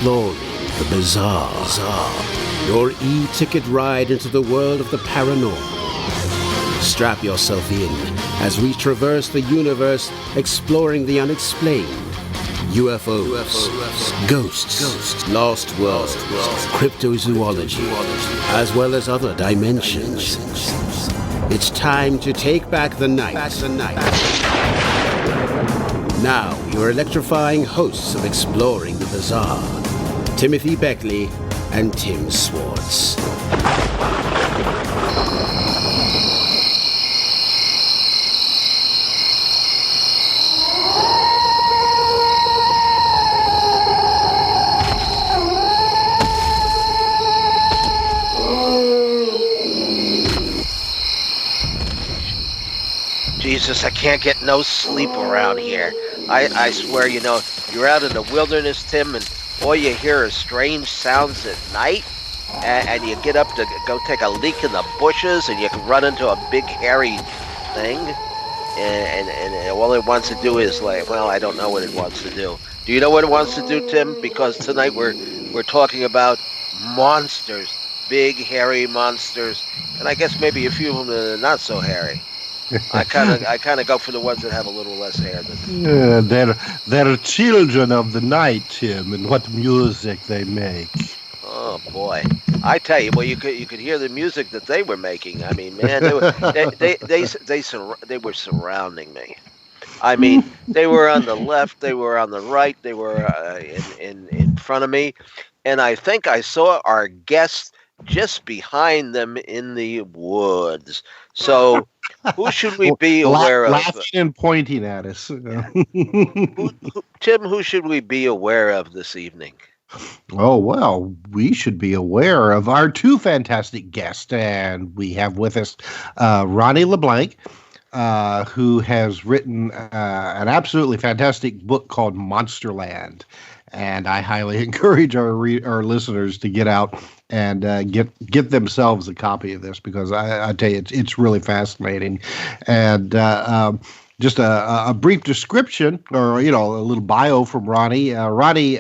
exploring the bizarre. Your e-ticket ride into the world of the paranormal. Strap yourself in as we traverse the universe exploring the unexplained. UFOs, ghosts, lost worlds, cryptozoology, as well as other dimensions. It's time to take back the night. Now, your electrifying hosts of Exploring the Bizarre, Timothy Beckley and Tim Swartz. Jesus, I can't get no sleep around here. I swear, you're out in the wilderness, Tim, and all you hear is strange sounds at night, and you get up to go take a leak in the bushes, and you can run into a big hairy thing, and all it wants to do is I don't know what it wants to do. Do you know what it wants to do, Tim? Because tonight we're talking about monsters, big hairy monsters, and I guess maybe a few of them are not so hairy. I kind of go for the ones that have a little less hair than they're children of the night, Tim, and what music they make. Oh boy, I tell you, well, you could hear the music that they were making. I mean, man, they were surrounding me. I mean, they were on the left, they were on the right, they were in front of me, and I think I saw our guest just behind them in the woods. So, who should we be aware of? Laughing and pointing at us. Tim, who should we be aware of this evening? Oh, well, we should be aware of our two fantastic guests. And we have with us Ronnie LeBlanc, who has written an absolutely fantastic book called Monsterland. And I highly encourage our listeners to get out and get themselves a copy of this, because I tell you, it's really fascinating. And just a brief description, or a little bio from Ronnie. Ronnie,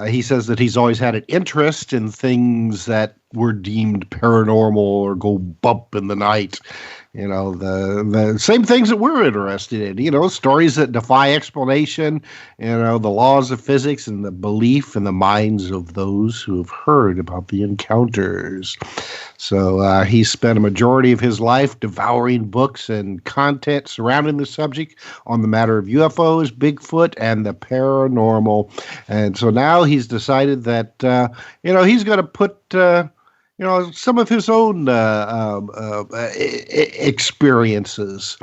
he says that he's always had an interest in things that were deemed paranormal or go bump in the night. The same things that we're interested in, stories that defy explanation, the laws of physics and the belief in the minds of those who have heard about the encounters. So he spent a majority of his life devouring books and content surrounding the subject on the matter of UFOs, Bigfoot, and the paranormal. And so now he's decided that, he's going to put some of his own experiences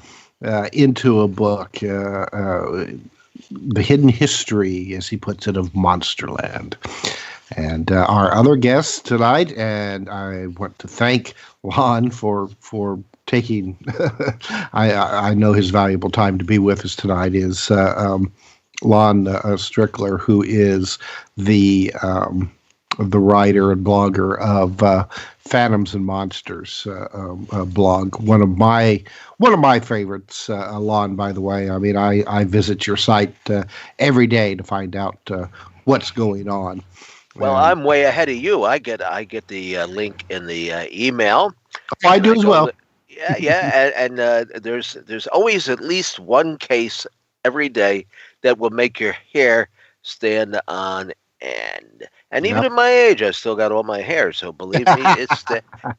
into a book, the hidden history, as he puts it, of Monsterland. And our other guests tonight, and I want to thank Lon for taking, I know his valuable time to be with us tonight, is Lon Strickler, who is the writer and blogger of Phantoms and Monsters blog. One of my favorites, Lon, by the way. I mean, I visit your site every day to find out what's going on. Well, I'm way ahead of you. I get the link in the email. Oh, I do as well. And there's always at least one case every day that will make your hair stand on end. And even at my age, I still got all my hair. So believe me,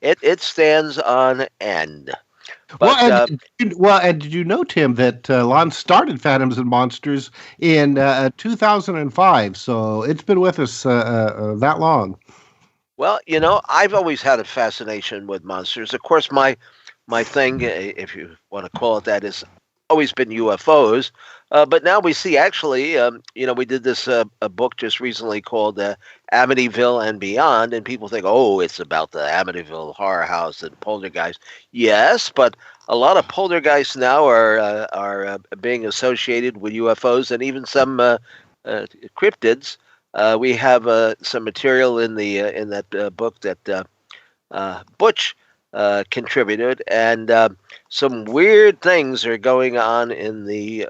it stands on end. But, and did you know, Tim, that Lon started Phantoms and Monsters in 2005? So it's been with us that long. Well, I've always had a fascination with monsters. Of course, my thing, if you want to call it that, is always been UFOs. But now we see, actually, we did this a book just recently called Amityville and Beyond, and people think, oh, it's about the Amityville horror house and poltergeist. Yes, but a lot of poltergeists now are being associated with UFOs, and even some cryptids. We have some material in that book that Butch contributed, and some weird things are going on in the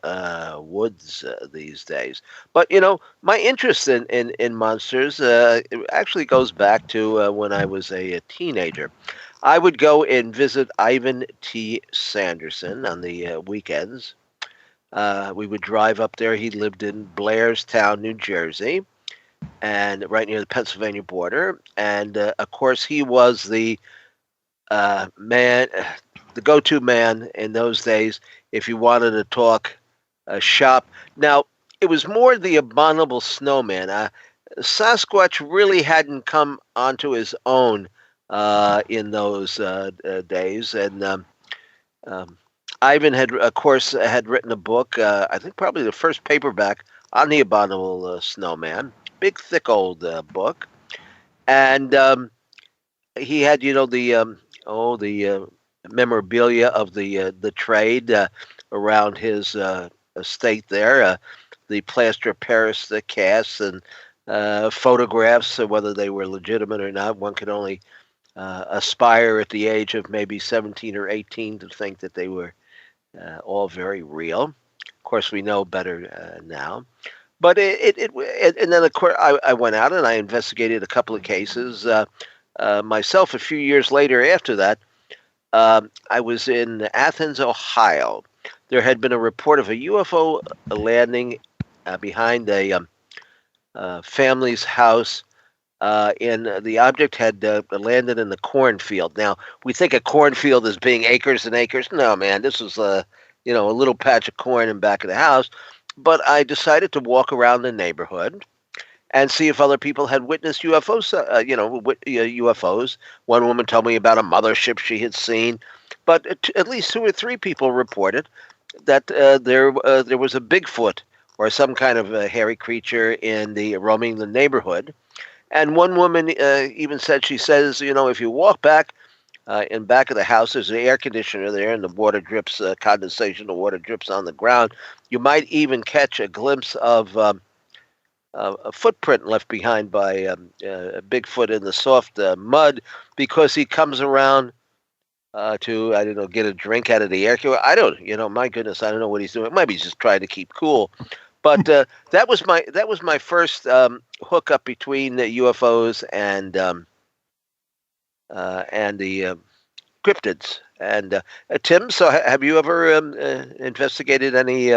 woods these days. But my interest in monsters it actually goes back to when I was a teenager. I would go and visit Ivan T. Sanderson on the weekends. We would drive up there. He lived in Blairstown, New Jersey, and right near the Pennsylvania border. And of course, he was the man, the go-to man in those days if you wanted to talk shop. Now, it was more the abominable snowman. Sasquatch really hadn't come onto his own in those days, and Ivan had, of course, had written a book. I think probably the first paperback on the abominable snowman. Big, thick old book, and he had, the memorabilia of the trade around his estate there, the plaster of Paris casts and photographs, whether they were legitimate or not. One could only aspire at the age of maybe 17 or 18 to think that they were all very real. Of course, we know better now. But and then of course I went out and I investigated a couple of cases myself. A few years later, after that, I was in Athens, Ohio. There had been a report of a UFO landing behind a family's house, and the object had landed in the cornfield. Now, we think a cornfield as being acres and acres. No, man, this was a little patch of corn in back of the house. But I decided to walk around the neighborhood and see if other people had witnessed UFOs. UFOs. One woman told me about a mothership she had seen, but at least 2 or 3 people reported that there was a Bigfoot or some kind of a hairy creature roaming the neighborhood. And one woman even said, she says, if you walk back in back of the house, there's an air conditioner there, and the water drips, condensation, the water drips on the ground. You might even catch a glimpse of a footprint left behind by a Bigfoot in the soft mud, because he comes around to, I don't know, get a drink out of the air. My goodness, I don't know what he's doing. Maybe he's just trying to keep cool. But that was my first hookup between the UFOs and the cryptids. And Tim, so have you ever investigated any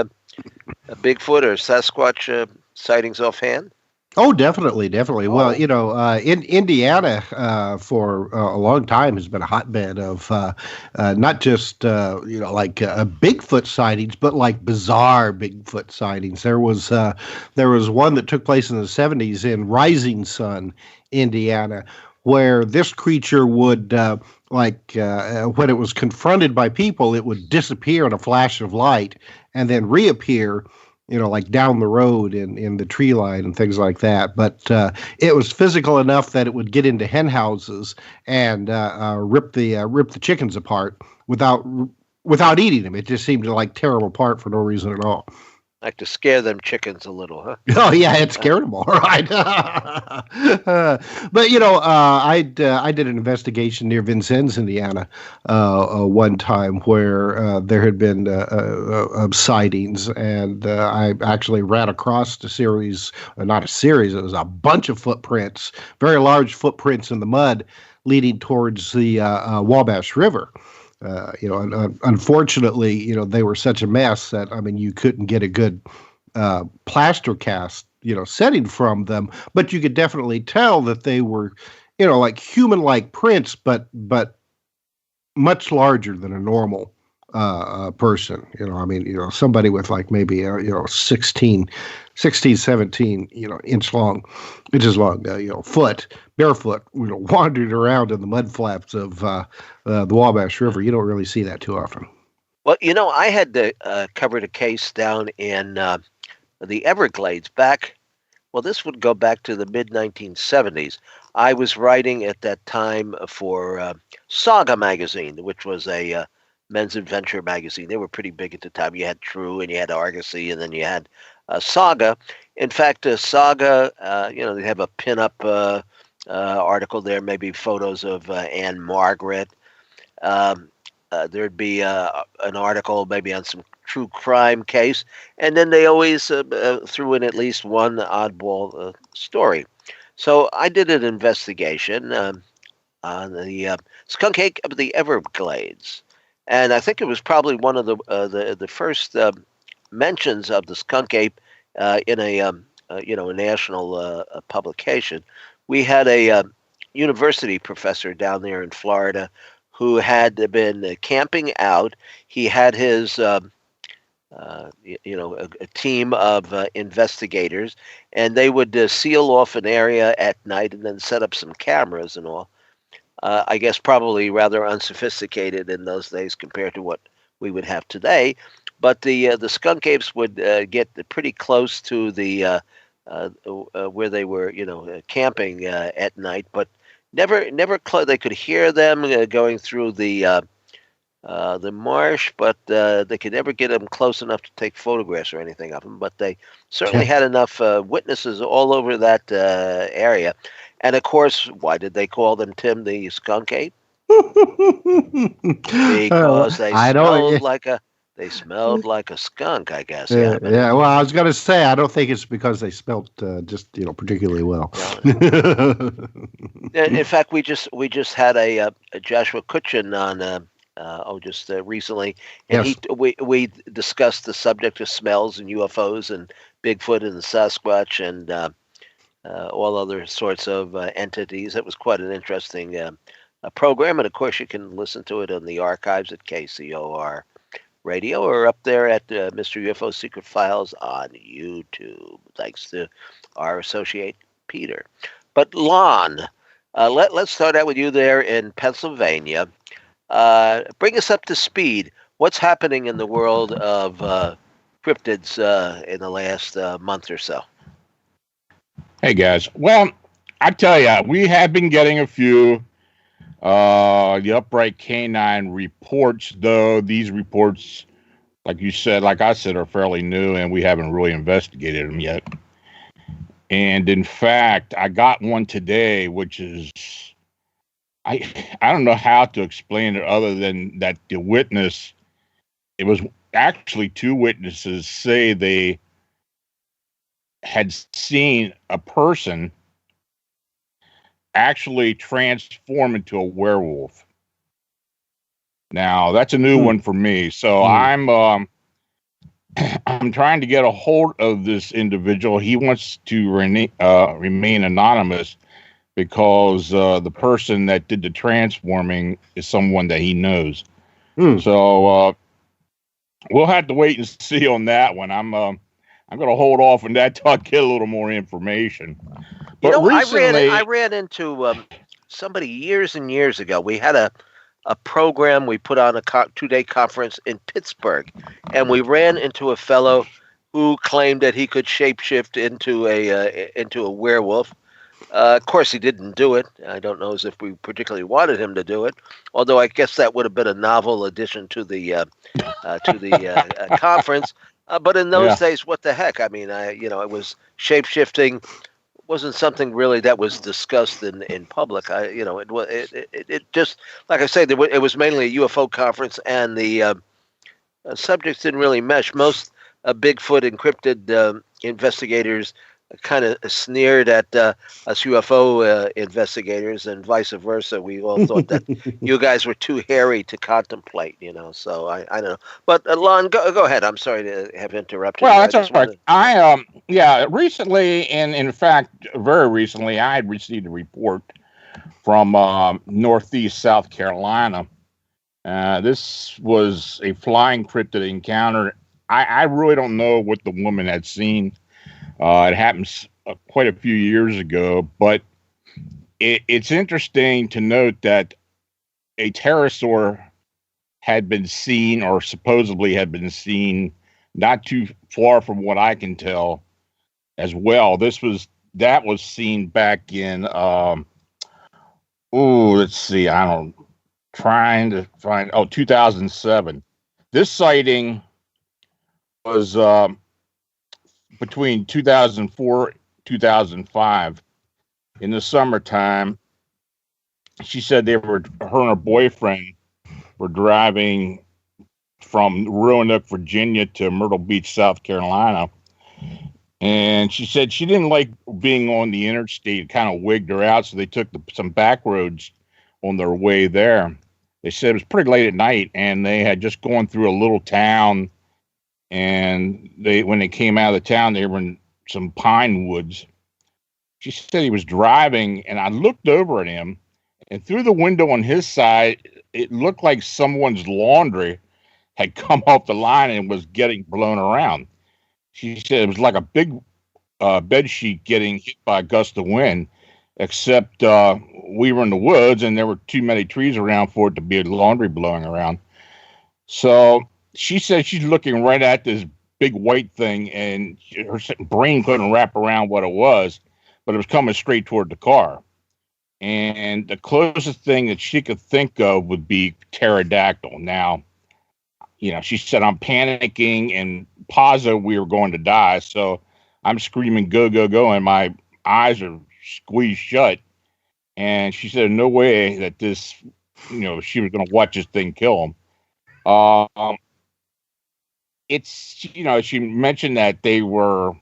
Bigfoot or Sasquatch sightings offhand? Oh, definitely. Well, in Indiana for a long time has been a hotbed of not just Bigfoot sightings, but like bizarre Bigfoot sightings. There was one that took place in the 70s in Rising Sun, Indiana, where this creature would when it was confronted by people, it would disappear in a flash of light and then reappear, down the road in the tree line and things like that. But it was physical enough that it would get into hen houses and rip the chickens apart without eating them. It just seemed to tear them apart for no reason at all. Like to scare them chickens a little, huh? Oh yeah, it scared them all right. But I did an investigation near Vincennes, Indiana, one time where there had been sightings, and I actually ran across a series, not a series, it was a bunch of footprints, very large footprints in the mud, leading towards the Wabash River. Unfortunately, they were such a mess that, you couldn't get a good plaster cast, setting from them, but you could definitely tell that they were, like human-like prints, but much larger than a normal person. Somebody with maybe 16, 17, inches long, foot, barefoot, wandered around in the mud flaps of the Wabash River. You don't really see that too often. Well, I had covered a case down in the Everglades back. Well, this would go back to the mid 1970s. I was writing at that time for Saga magazine, which was a men's adventure magazine. They were pretty big at the time. You had True and you had Argosy, and then you had Saga. In fact, Saga, they have a pinup article there, maybe photos of Anne Margaret. There'd be an article maybe on some true crime case, and then they always threw in at least one oddball story. So I did an investigation on the skunk ape of the Everglades, and I think it was probably one of the first mentions of the skunk ape in a national publication. We had a university professor down there in Florida who had been camping out. He had his a team of investigators, and they would seal off an area at night and then set up some cameras and all. I guess probably rather unsophisticated in those days compared to what we would have today. But the skunk apes would get pretty close to the where they were, camping at night, but never they could hear them going through the marsh, but they could never get them close enough to take photographs or anything of them. But they certainly had enough witnesses all over that area. And of course, why did they call them, Tim, the skunk ape? Because they smelled like a skunk, I guess. Yeah. Well, I was going to say, I don't think it's because they smelled just particularly well. In fact, we just had a Joshua Kutchin on just recently, and yes. we discussed the subject of smells and UFOs and Bigfoot and Sasquatch and all other sorts of entities. It was quite an interesting program, and of course you can listen to it on the archives at KCOR Radio or up there at Mr. UFO Secret Files on YouTube, thanks to our associate Peter. But Lon, let's start out with you there in Pennsylvania. Bring us up to speed. What's happening in the world of cryptids in the last month or so? Hey guys, well, I tell you, we have been getting a few the Upright Canine reports, though these reports, like I said, are fairly new, and we haven't really investigated them yet. And in fact, I got one today, which is I don't know how to explain it other than that the witness, it was actually two witnesses say they had seen a person actually transform into a werewolf. Now that's a new one for me. So I'm trying to get a hold of this individual. He wants to remain anonymous because the person that did the transforming is someone that he knows. So we'll have to wait and see on that one. I'm going to hold off on that till I get a little more information. But recently, I ran into somebody years and years ago. We had a program. We put on a 2-day conference in Pittsburgh, and we ran into a fellow who claimed that he could shapeshift into a werewolf. Of course, he didn't do it. I don't know as if we particularly wanted him to do it, although I guess that would have been a novel addition to the conference. But in those days, what the heck? I mean, it was shapeshifting. Wasn't something really that was discussed in public. It just, like I say, it was mainly a UFO conference, and the subjects didn't really mesh. Most Bigfoot and cryptid investigators kind of sneered at us UFO investigators, and vice versa. We all thought that you guys were too hairy to contemplate, So I don't know. But Lon, go ahead. I'm sorry to have interrupted. Well, that's all right. Recently, and in fact, very recently, I had received a report from Northeast South Carolina. This was a flying cryptid encounter. I really don't know what the woman had seen. It happened quite a few years ago, but it's interesting to note that a pterosaur had been seen, or supposedly had been seen, not too far from what I can tell as well. That was seen back in, let's see, trying to find, 2007. This sighting was, between 2004 2005 in the summertime. She said her and her boyfriend were driving from Roanoke, Virginia to Myrtle Beach, South Carolina. And she said she didn't like being on the interstate. It kind of wigged her out, so they took some back roads on their way there. They said it was pretty late at night, and they had just gone through a little town. And when they came out of the town, they were in some pine woods. She said he was driving, and I looked over at him, and through the window on his side, it looked like someone's laundry had come off the line and was getting blown around. She said it was like a big bed sheet getting hit by a gust of wind, except we were in the woods and there were too many trees around for it to be a laundry blowing around. So she said she's looking right at this big white thing, and her brain couldn't wrap around what it was, but it was coming straight toward the car. And the closest thing that she could think of would be pterodactyl. Now, she said, I'm panicking and positive we were going to die. So I'm screaming, go, go, go. And my eyes are squeezed shut. And she said, no way that this, she was going to watch this thing kill him. She mentioned that they weren't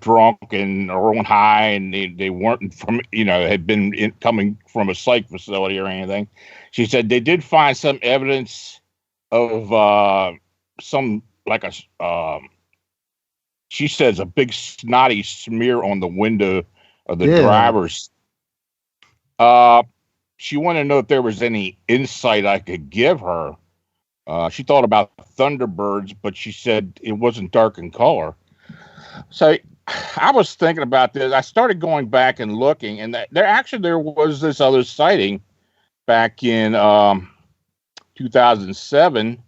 drunk or on high, and they weren't from, had been coming from a psych facility or anything. She said they did find some evidence of she says a big snotty smear on the window of the driver's. She wanted to know if there was any insight I could give her. She thought about thunderbirds, but she said it wasn't dark in color. So I was thinking about this. I started going back and looking, and there was this other sighting back in 2007.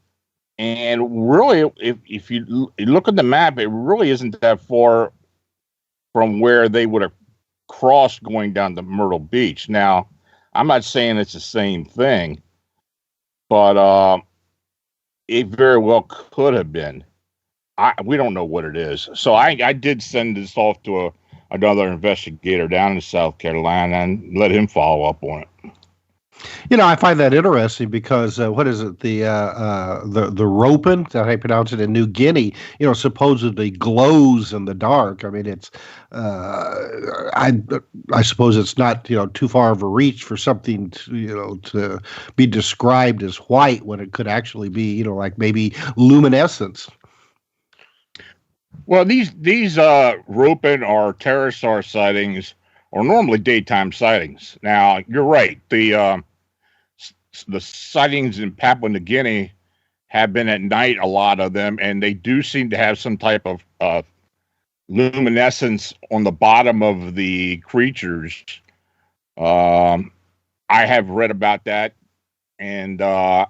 And really, if you look at the map, it really isn't that far from where they would have crossed going down to Myrtle Beach. Now, I'm not saying it's the same thing, but it very well could have been. We don't know what it is. So I did send this off to another investigator down in South Carolina and let him follow up on it. I find that interesting because what is it? The ropen, that I pronounce it, in New Guinea, supposedly glows in the dark. I mean, it's I suppose it's not too far of a reach for something to be described as white when it could actually be like maybe luminescence. Well, these ropen or pterosaur sightings are normally daytime sightings. Now, you're right. The sightings in Papua New Guinea have been at night, a lot of them, and they do seem to have some type of luminescence on the bottom of the creatures. I have read about that, and I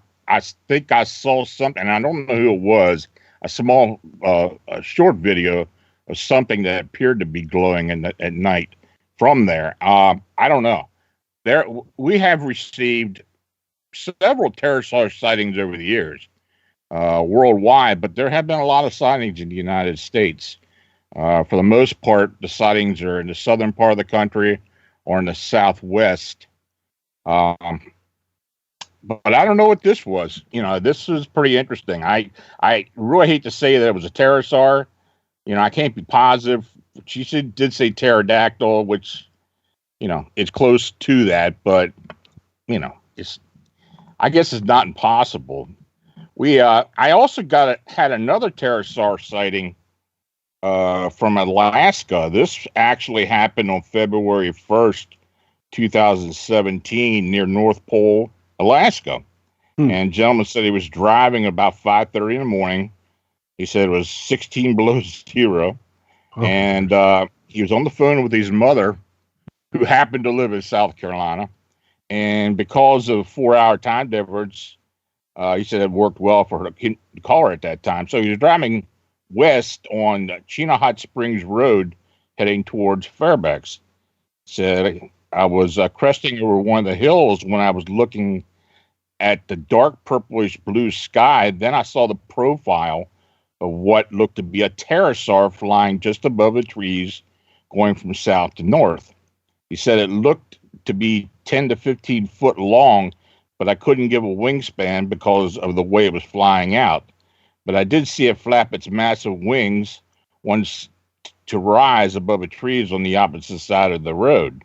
think I saw something, I don't know who it was, a small, a short video of something that appeared to be glowing at night from there. I don't know. We have received several pterosaur sightings over the years, worldwide, but there have been a lot of sightings in the United States. For the most part, the sightings are in the southern part of the country or in the southwest. But I don't know what this was. This was pretty interesting. I really hate to say that it was a pterosaur. I can't be positive. She did say pterodactyl, which, it's close to that, but, I guess it's not impossible. I also had another pterosaur sighting from Alaska. This actually happened on February 1st, 2017, near North Pole, Alaska. And gentleman said he was driving about 5:30 in the morning. He said it was 16 below zero. Oh. And he was on the phone with his mother, who happened to live in South Carolina. And because of 4-hour time difference, he said it worked well for her to call her at that time. So he was driving west on Chena Hot Springs Road, heading towards Fairbanks. Said, I was cresting over one of the hills when I was looking at the dark purplish blue sky. Then I saw the profile of what looked to be a pterosaur flying just above the trees, going from south to north. He said it looked to be 10 to 15 foot long, but I couldn't give a wingspan because of the way it was flying out. But I did see it flap its massive wings once to rise above the trees on the opposite side of the road.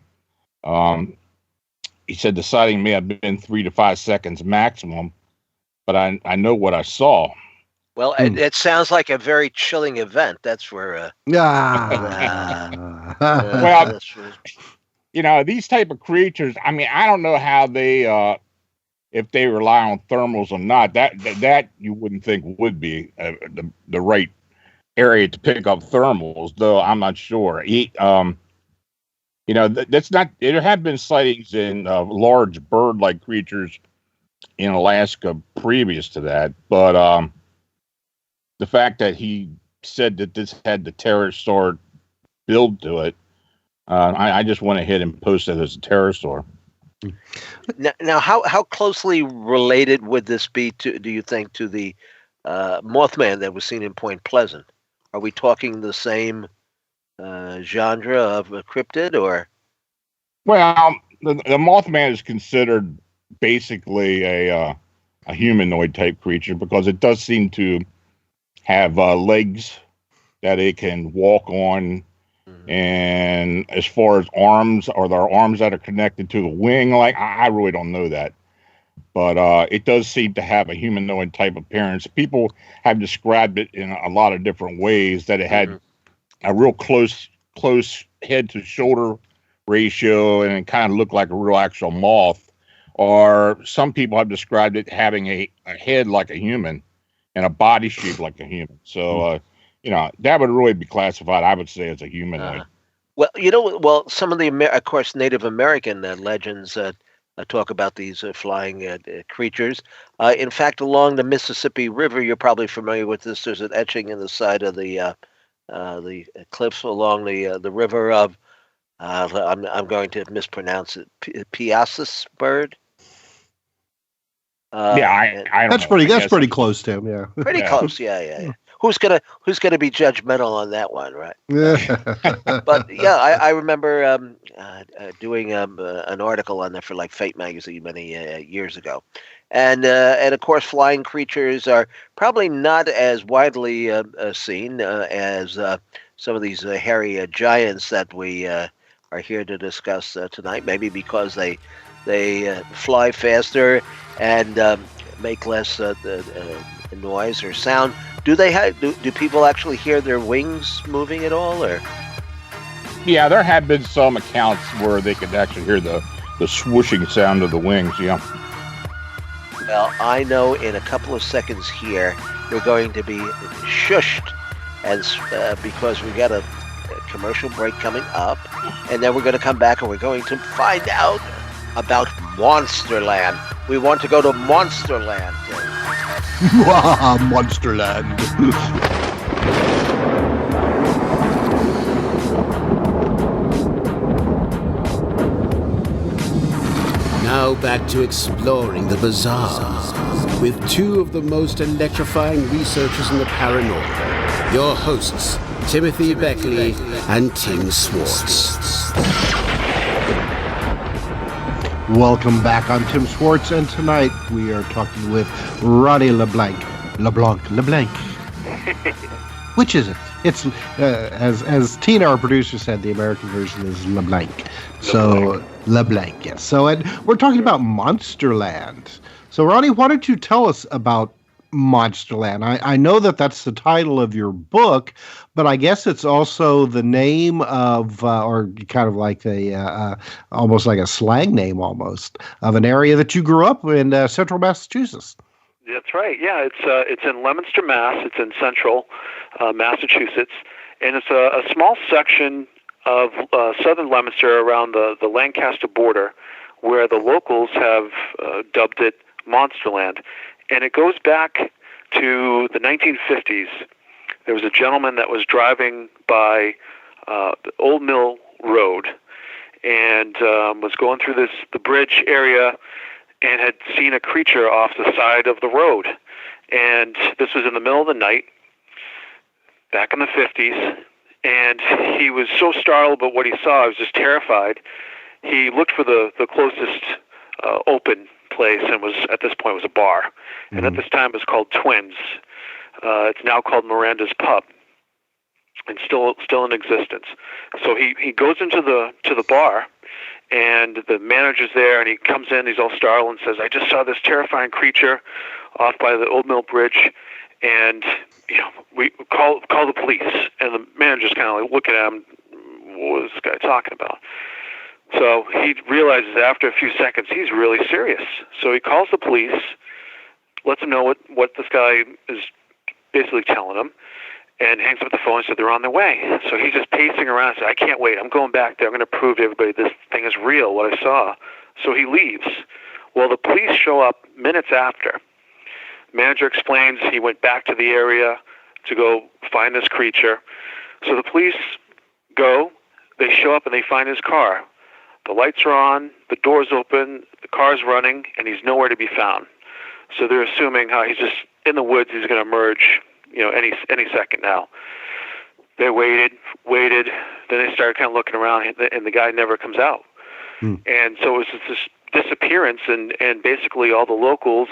He said the sighting may have been 3 to 5 seconds maximum, but I know what I saw. Well, it sounds like a very chilling event. That's where. Well, you know, these type of creatures. I mean, I don't know how they, if they rely on thermals or not. That you wouldn't think would be the right area to pick up thermals, though. I'm not sure. You know, that's not. There have been sightings in large bird-like creatures in Alaska previous to that, but the fact that he said that this had the pterosaur build to it, I just went ahead and posted it as a pterosaur. Now, how closely related would this be to? Do you think to the Mothman that was seen in Point Pleasant? Are we talking the same genre of a cryptid, or? Well, the Mothman is considered basically a humanoid type creature because it does seem to have legs that it can walk on, and as far as arms, are there arms that are connected to the wing? Like I really don't know that, but it does seem to have a humanoid type appearance. People have described it in a lot of different ways, that it had a real close head to shoulder ratio, and it kind of looked like a real actual moth. Or some people have described it having a head like a human and a body shape like a human. So, you know, that would really be classified, I would say, as a humanoid. Well, you know, some of the, of course, Native American legends talk about these flying creatures. In fact, along the Mississippi River, you're probably familiar with this. There's an etching in the side of the cliffs along the river of. I'm going to mispronounce it. Piasis bird. I don't that's know. pretty. That's pretty close to him. Yeah. Pretty close. Yeah. Who's gonna be judgmental on that one, right? But yeah, I remember doing an article on that for like Fate magazine many years ago, and of course, flying creatures are probably not as widely seen as some of these hairy giants that we are here to discuss tonight. Maybe because they fly faster and make less noise or sound. Do people actually hear their wings moving at all, or? Yeah, there have been some accounts where they could actually hear the swooshing sound of the wings. Yeah. Well, I know in a couple of seconds here we're going to be shushed, as because we got a commercial break coming up, and then we're going to come back and we're going to find out about Monsterland. We want to go to Monsterland. Monsterland. Now back to exploring the bizarre with two of the most electrifying researchers in the paranormal. Your hosts, Timothy Beckley and Tim Swartz. Welcome back. I'm Tim Swartz, and tonight we are talking with Ronnie LeBlanc. Which is it? It's as Tina, our producer, said, the American version is LeBlanc. So LeBlanc, yes. So and we're talking about Monsterland. So Ronnie, why don't you tell us about Monsterland? I know that that's the title of your book, but I guess it's also the name of, or kind of like almost like a slang name almost, of an area that you grew up in, central Massachusetts. That's right. Yeah, it's in Leominster, Mass. It's in central Massachusetts, and it's a small section of southern Leominster around the Lancaster border, where the locals have dubbed it Monsterland. And it goes back to the 1950s. There was a gentleman that was driving by the Old Mill Road and was going through the bridge area and had seen a creature off the side of the road. And this was in the middle of the night, back in the 50s. And he was so startled by what he saw, he was just terrified. He looked for the closest open place, and at this point was a bar, and at this time it was called Twins. It's now called Miranda's Pub, and still in existence. So he goes into the bar, and the manager's there, and he comes in, he's all startled, and says, "I just saw this terrifying creature off by the Old Mill Bridge, and we call the police." And the manager's kind of like looking at him, what is this guy talking about? So he realizes after a few seconds he's really serious. So he calls the police, lets them know what this guy is basically telling him, and hangs up the phone and said they're on their way. So he's just pacing around and said, "I can't wait. I'm going back there. I'm going to prove to everybody this thing is real, what I saw." So he leaves. Well, the police show up minutes after. The manager explains he went back to the area to go find this creature. So the police go, they show up, and they find his car. The lights are on, the door's open, the car's running, and he's nowhere to be found. So they're assuming he's just in the woods. He's going to emerge, any second now. They waited. Then they started kind of looking around, and the guy never comes out. And so it was just this disappearance, and basically all the locals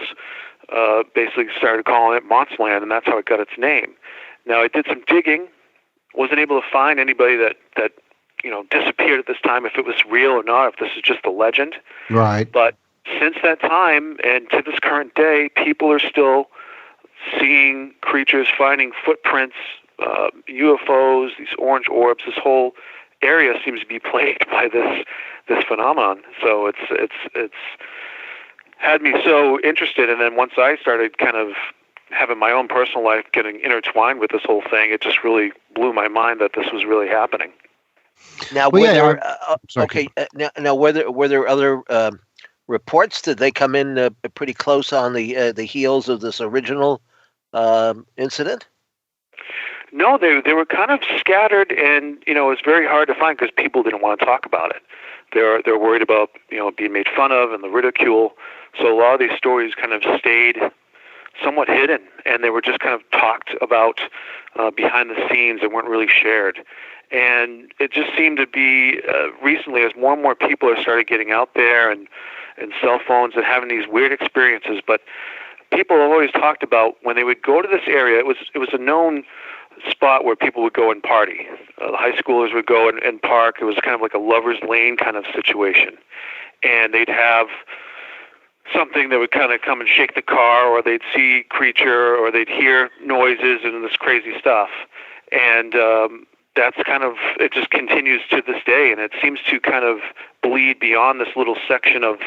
basically started calling it Monsterland, and that's how it got its name. Now, I did some digging, wasn't able to find anybody that disappeared at this time, if it was real or not, if this is just a legend. Right. But since that time and to this current day, people are still seeing creatures, finding footprints, UFOs, these orange orbs. This whole area seems to be plagued by this phenomenon. So it's had me so interested. And then once I started kind of having my own personal life getting intertwined with this whole thing, it just really blew my mind that this was really happening. Now, were there other reports? Did they come in pretty close on the heels of this original incident? No, they were kind of scattered, and it was very hard to find because people didn't want to talk about it. They're worried about being made fun of and the ridicule. So a lot of these stories kind of stayed somewhat hidden, and they were just kind of talked about behind the scenes and weren't really shared. And it just seemed to be recently, as more and more people are started getting out there and cell phones and having these weird experiences. But people have always talked about when they would go to this area, it was a known spot where people would go and party. The high schoolers would go and park. It was kind of like a lover's lane kind of situation. And they'd have something that would kind of come and shake the car, or they'd see creature, or they'd hear noises and this crazy stuff. And that's kind of, it just continues to this day, and it seems to kind of bleed beyond this little section of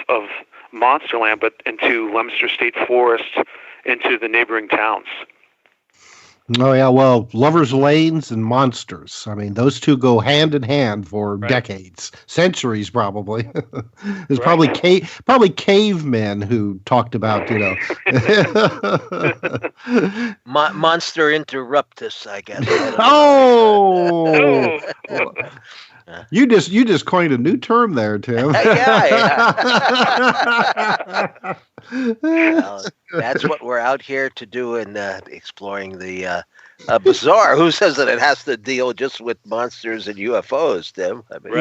Monsterland, but into Leominster State Forest, into the neighboring towns. Oh, yeah, well, lovers' lanes and monsters. I mean, those two go hand in hand for decades, centuries probably. There's probably cavemen who talked about, Monster interruptus, I guess. Oh! You just coined a new term there, Tim. Yeah. Well, that's what we're out here to do in exploring the bizarre. Who says that it has to deal just with monsters and UFOs, Tim? I mean,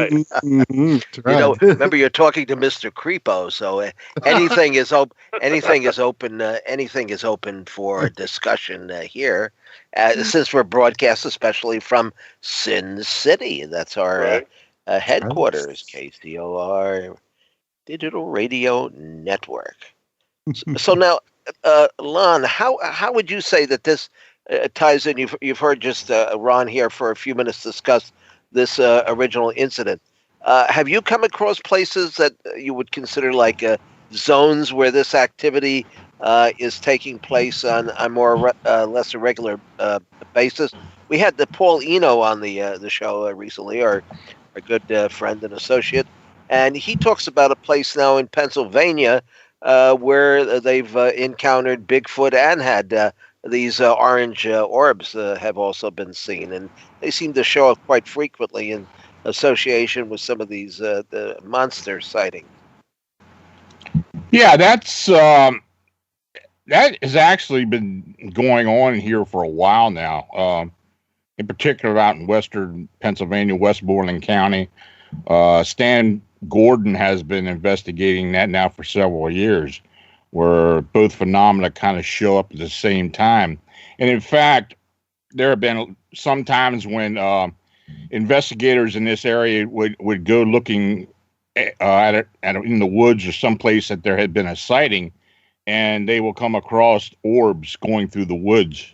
right. Remember you're talking to Mr. Creepo, so anything is open. Anything is open for discussion here. Since we're broadcast, especially from Sin City, that's our headquarters, KCOR Digital Radio Network. So now, Lon, how would you say that this ties in? You've heard just Ron here for a few minutes discuss this original incident. Have you come across places that you would consider like zones where this activity is taking place on a more less irregular basis? We had the Paul Eno on the show recently, our good friend and associate, and he talks about a place now in Pennsylvania where they've encountered Bigfoot and had these orange orbs have also been seen, and they seem to show up quite frequently in association with some of these the monster sightings. Yeah, that has actually been going on here for a while now. In particular, out in western Pennsylvania, Westmoreland County. Stan Gordon has been investigating that now for several years, where both phenomena kind of show up at the same time. And in fact, there have been some times when investigators in this area would go looking at it in the woods or someplace that there had been a sighting, and they will come across orbs going through the woods.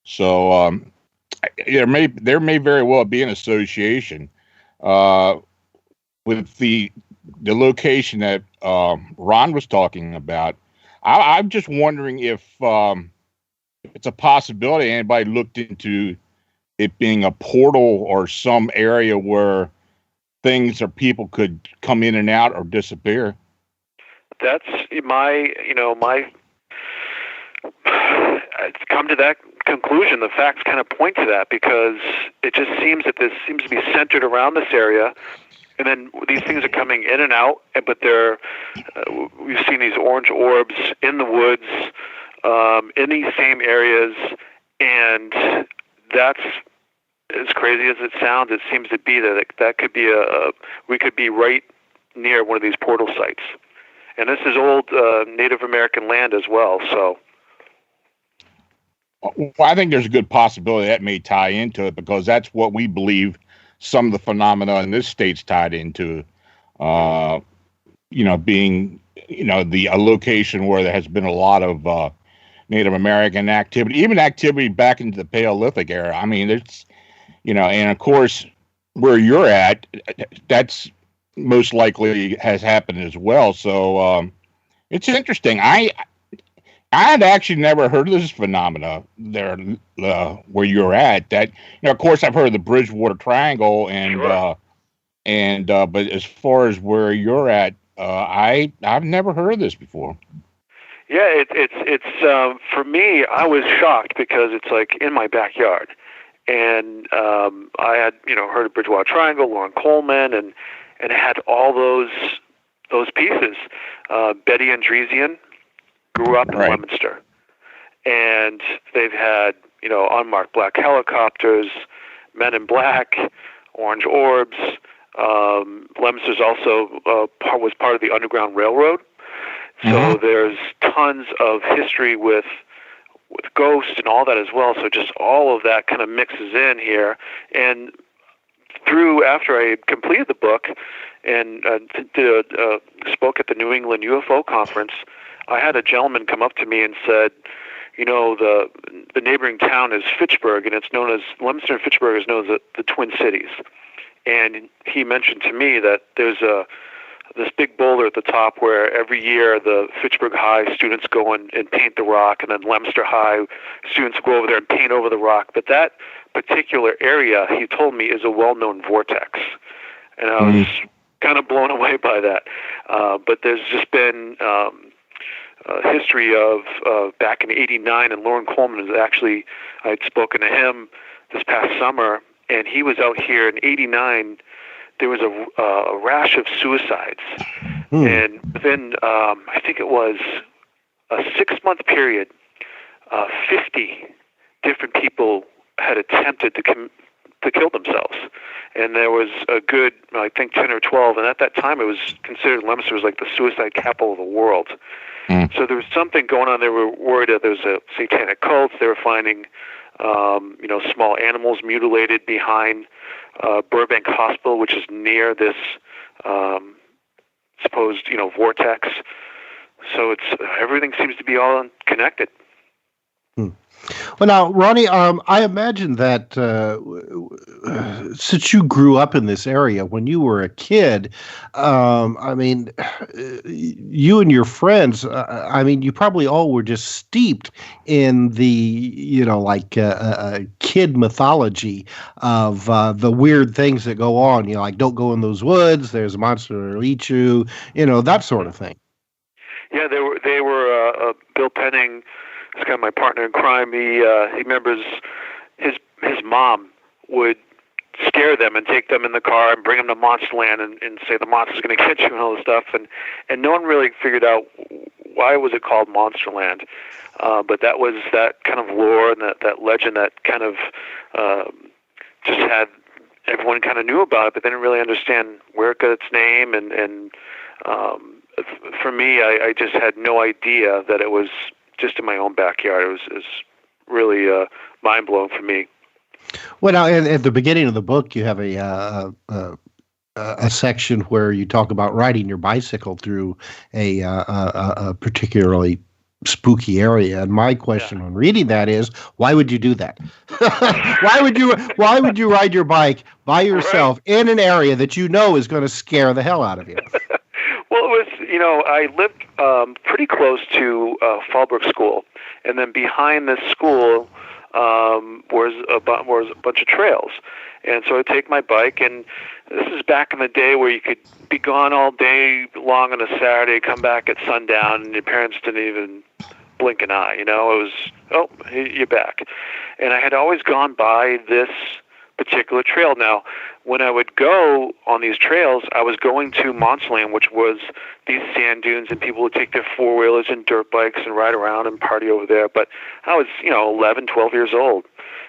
So there may very well be an association with the location that Ron was talking about. I'm just wondering if it's a possibility anybody looked into it being a portal or some area where things or people could come in and out or disappear. That's my I've come to that conclusion. The facts kind of point to that, because it just seems that this seems to be centered around this area, and then these things are coming in and out. But we've seen these orange orbs in the woods, in these same areas, and that's, as crazy as it sounds, it seems to be that could be we could be right near one of these portal sites. And this is old Native American land as well, so. Well, I think there's a good possibility that may tie into it, because that's what we believe some of the phenomena in this state's tied into, being, a location where there has been a lot of Native American activity, even activity back into the Paleolithic era. I mean, it's, and of course, where you're at, that's most likely has happened as well. So it's interesting. I had actually never heard of this phenomena there where you're at. That, of course, I've heard of the Bridgewater Triangle, and Sure. But as far as where you're at, I've never heard of this before. Yeah, it's for me, I was shocked because it's like in my backyard, and I had heard of Bridgewater Triangle, Lauren Coleman, and it had all those pieces. Betty Andresian grew up in Right. Leominster, and they've had unmarked black helicopters, men in black, orange orbs. Leominster's also was part of the Underground Railroad, so there's tons of history with ghosts and all that as well. So just all of that kind of mixes in here, and after I completed the book and spoke at the New England UFO conference, I had a gentleman come up to me and said, the neighboring town is Fitchburg, and it's known as Leominster and Fitchburg is known as the Twin Cities. And he mentioned to me that there's this big boulder at the top where every year the Fitchburg High students go and paint the rock, and then Leominster High students go over there and paint over the rock. But that particular area, he told me, is a well-known vortex. And I was kind of blown away by that. But there's just been history of back in '89, and Lauren Coleman is actually, I'd spoken to him this past summer, and he was out here in '89. There was a rash of suicides, and within I think it was a 6-month period, 50 different people had attempted to kill themselves, and there was a good, I think, 10 or 12. And at that time, it was considered Leominster was like the suicide capital of the world. So there was something going on. They were worried that there was a satanic cult. They were finding, small animals mutilated behind Burbank Hospital, which is near this supposed, vortex. So everything seems to be all connected. Well, now, Ronnie, I imagine that since you grew up in this area when you were a kid, you and your friends, you probably all were just steeped in the, kid mythology of the weird things that go on. Like, don't go in those woods. There's a monster that'll eat you. That sort of thing. Yeah, they were Bill Penning. It's kind of my partner in crime. He remembers his mom would scare them and take them in the car and bring them to Monsterland and say the monster's going to get you and all this stuff. And no one really figured out why was it called Monsterland. But that was that kind of lore and that legend that kind of just had everyone kind of knew about it, but they didn't really understand where it got its name. And for me, I just had no idea that it was just in my own backyard. It was really mind-blowing for me. Well, now, at the beginning of the book, you have a section where you talk about riding your bicycle through a particularly spooky area, and my question on reading that is, why would you do that? why would you ride your bike by yourself in an area that you know is going to scare the hell out of you? Well, it was, I lived pretty close to Fallbrook School, and then behind this school was a bunch of trails. And so I'd take my bike, and this is back in the day where you could be gone all day long on a Saturday, come back at sundown, and your parents didn't even blink an eye. It was, oh, you're back. And I had always gone by this particular trail. Now, when I would go on these trails, I was going to Monsterland, which was these sand dunes, and people would take their four-wheelers and dirt bikes and ride around and party over there. But I was, 11, 12 years old.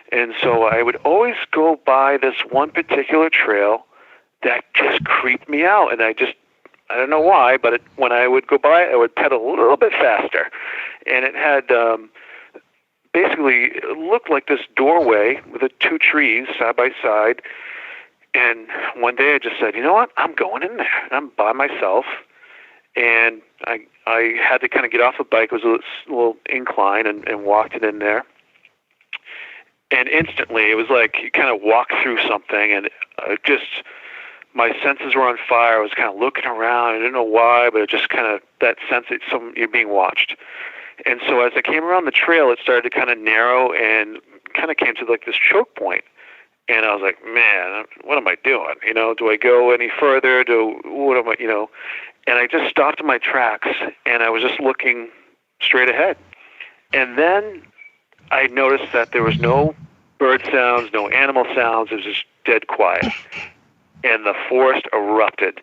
And so I would always go by this one particular trail that just creeped me out. And I don't know why, but when I would go by, I would pedal a little bit faster. And it had basically, it looked like this doorway with the two trees side by side. And one day I just said, you know what, I'm going in there. And I'm by myself. And I had to kind of get off the bike. It was a little incline and walked it in there. And instantly, it was like you kind of walk through something, and my senses were on fire. I was kind of looking around. I didn't know why, but it just kind of, that sense that you're being watched. And so as I came around the trail, it started to kind of narrow and kind of came to like this choke point. And I was like, man, what am I doing? Do I go any further? And I just stopped in my tracks, and I was just looking straight ahead. And then I noticed that there was no bird sounds, no animal sounds. It was just dead quiet. And the forest erupted.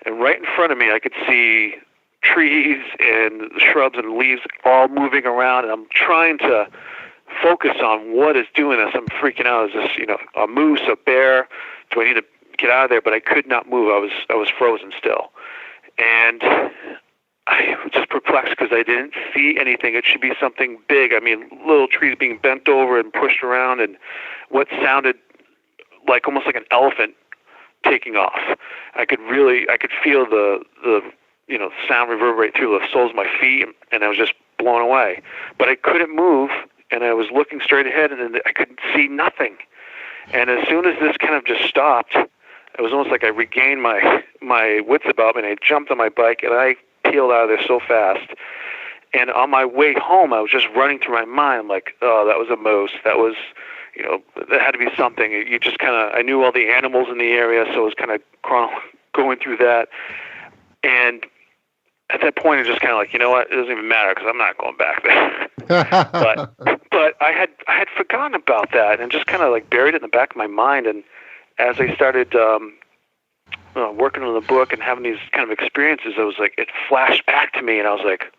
And right in front of me, I could see trees and shrubs and leaves all moving around. And I'm trying to focus on what is doing this. I'm freaking out. Is this, a moose, a bear? Do I need to get out of there? But I could not move. I was frozen still. And I was just perplexed because I didn't see anything. It should be something big. I mean, little trees being bent over and pushed around, and what sounded like almost like an elephant taking off. I could feel the sound reverberate through the soles of my feet, and I was just blown away. But I couldn't move, and I was looking straight ahead, and I could see nothing. And as soon as this kind of just stopped, it was almost like I regained my wits about me, and I jumped on my bike, and I peeled out of there so fast. And on my way home, I was just running through my mind like, oh, that was a moose. That was, that had to be something. You just kind of, I knew all the animals in the area, so I was kind of going through that. And at that point, I was just kind of like, you know what, it doesn't even matter because I'm not going back there. but I had forgotten about that and just kind of like buried it in the back of my mind. And as I started working on the book and having these kind of experiences, I was like, it flashed back to me, and I was like,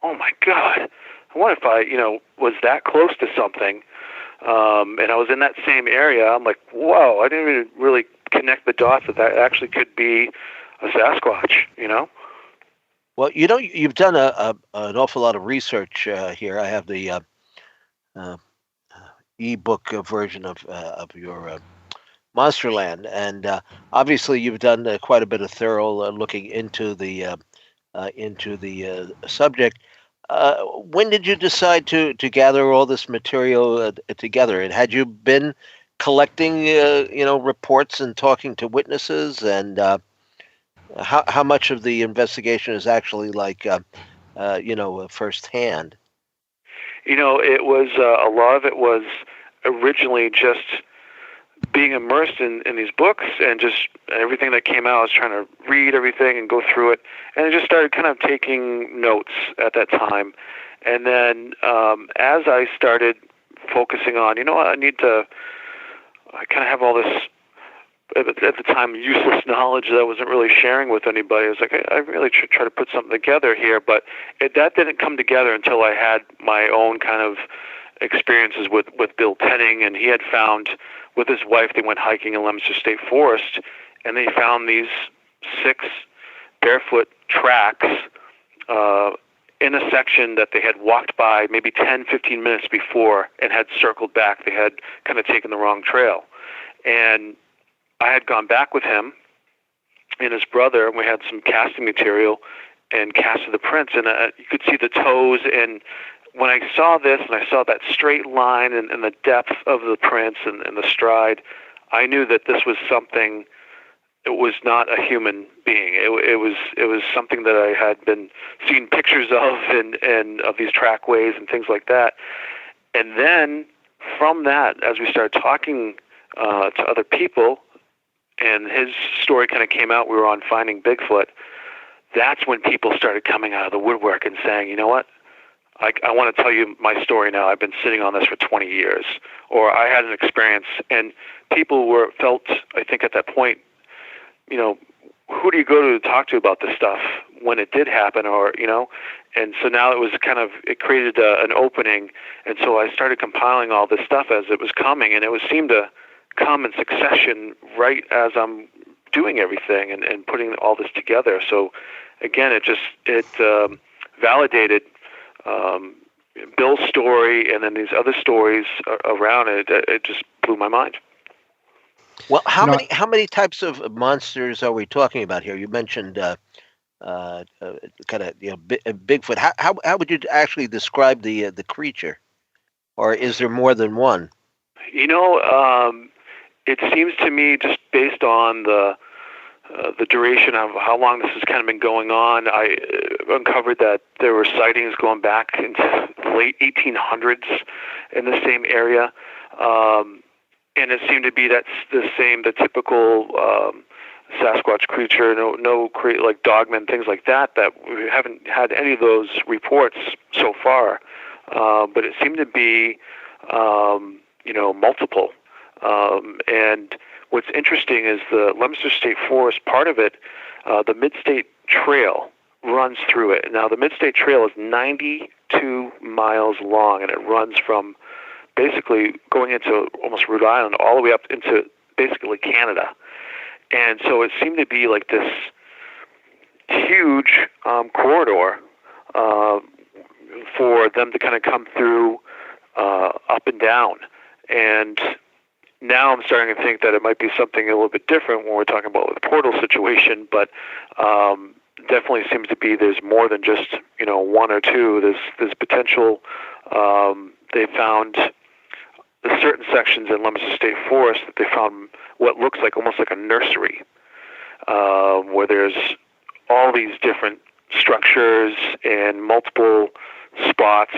oh my God, I wonder if I, was that close to something. And I was in that same area. I'm like, whoa, I didn't even really connect the dots that actually could be a Sasquatch, Well, you've done an awful lot of research here. I have the e-book version of your Monsterland, and obviously you've done quite a bit of thorough looking into the subject. When did you decide to gather all this material together? And had you been collecting reports and talking to witnesses, and how much of the investigation is actually like firsthand? It was a lot of it was originally just being immersed in these books, and just everything that came out. I was trying to read everything and go through it, and I just started kind of taking notes at that time. And then as I started focusing on, I kind of have all this, at the time, useless knowledge that I wasn't really sharing with anybody. I was like, I really should try to put something together here, but that didn't come together until I had my own kind of experiences with Bill Penning, and he had found, with his wife, they went hiking in Leominster State Forest, and they found these 6 barefoot tracks in a section that they had walked by maybe 10, 15 minutes before and had circled back. They had kind of taken the wrong trail. And I had gone back with him and his brother, and we had some casting material and casted the prints, and you could see the toes. And when I saw this and I saw that straight line and the depth of the prints and the stride, I knew that this was something. It was not a human being. It was something that I had been seeing pictures of and of these trackways and things like that. And then from that, as we started talking to other people, and his story kind of came out, we were on Finding Bigfoot. That's when people started coming out of the woodwork and saying, you know what? I want to tell you my story now. I've been sitting on this for 20 years, or I had an experience, and people felt, I think, at that point, you know, who do you go to talk to about this stuff when it did happen, or, you know? And so now it created an opening, and so I started compiling all this stuff as it was coming, and it seemed to come in succession right as I'm doing everything and putting all this together. So again, it validated Bill's story, and then these other stories around it. It just blew my mind. Well, how many types of monsters are we talking about here? You mentioned kind of Bigfoot. How would you actually describe the creature, or is there more than one? You know, it seems to me, just based on the duration of how long this has kind of been going on, I uncovered that there were sightings going back into the late 1800s in the same area. And it seemed to be the typical Sasquatch creature, like Dogmen, things like that we haven't had any of those reports so far. But it seemed to be, multiple. And what's interesting is the Leominster State Forest, part of it, the Mid-State Trail runs through it. Now, the Mid-State Trail is 92 miles long, and it runs from basically going into almost Rhode Island all the way up into basically Canada. And so it seemed to be like this huge corridor for them to kind of come through up and down. And now I'm starting to think that it might be something a little bit different when we're talking about the portal situation, but definitely seems to be there's more than just, one or two. There's potential. They found certain sections in Leominster State Forest that they found what looks like almost like a nursery, where there's all these different structures and multiple spots.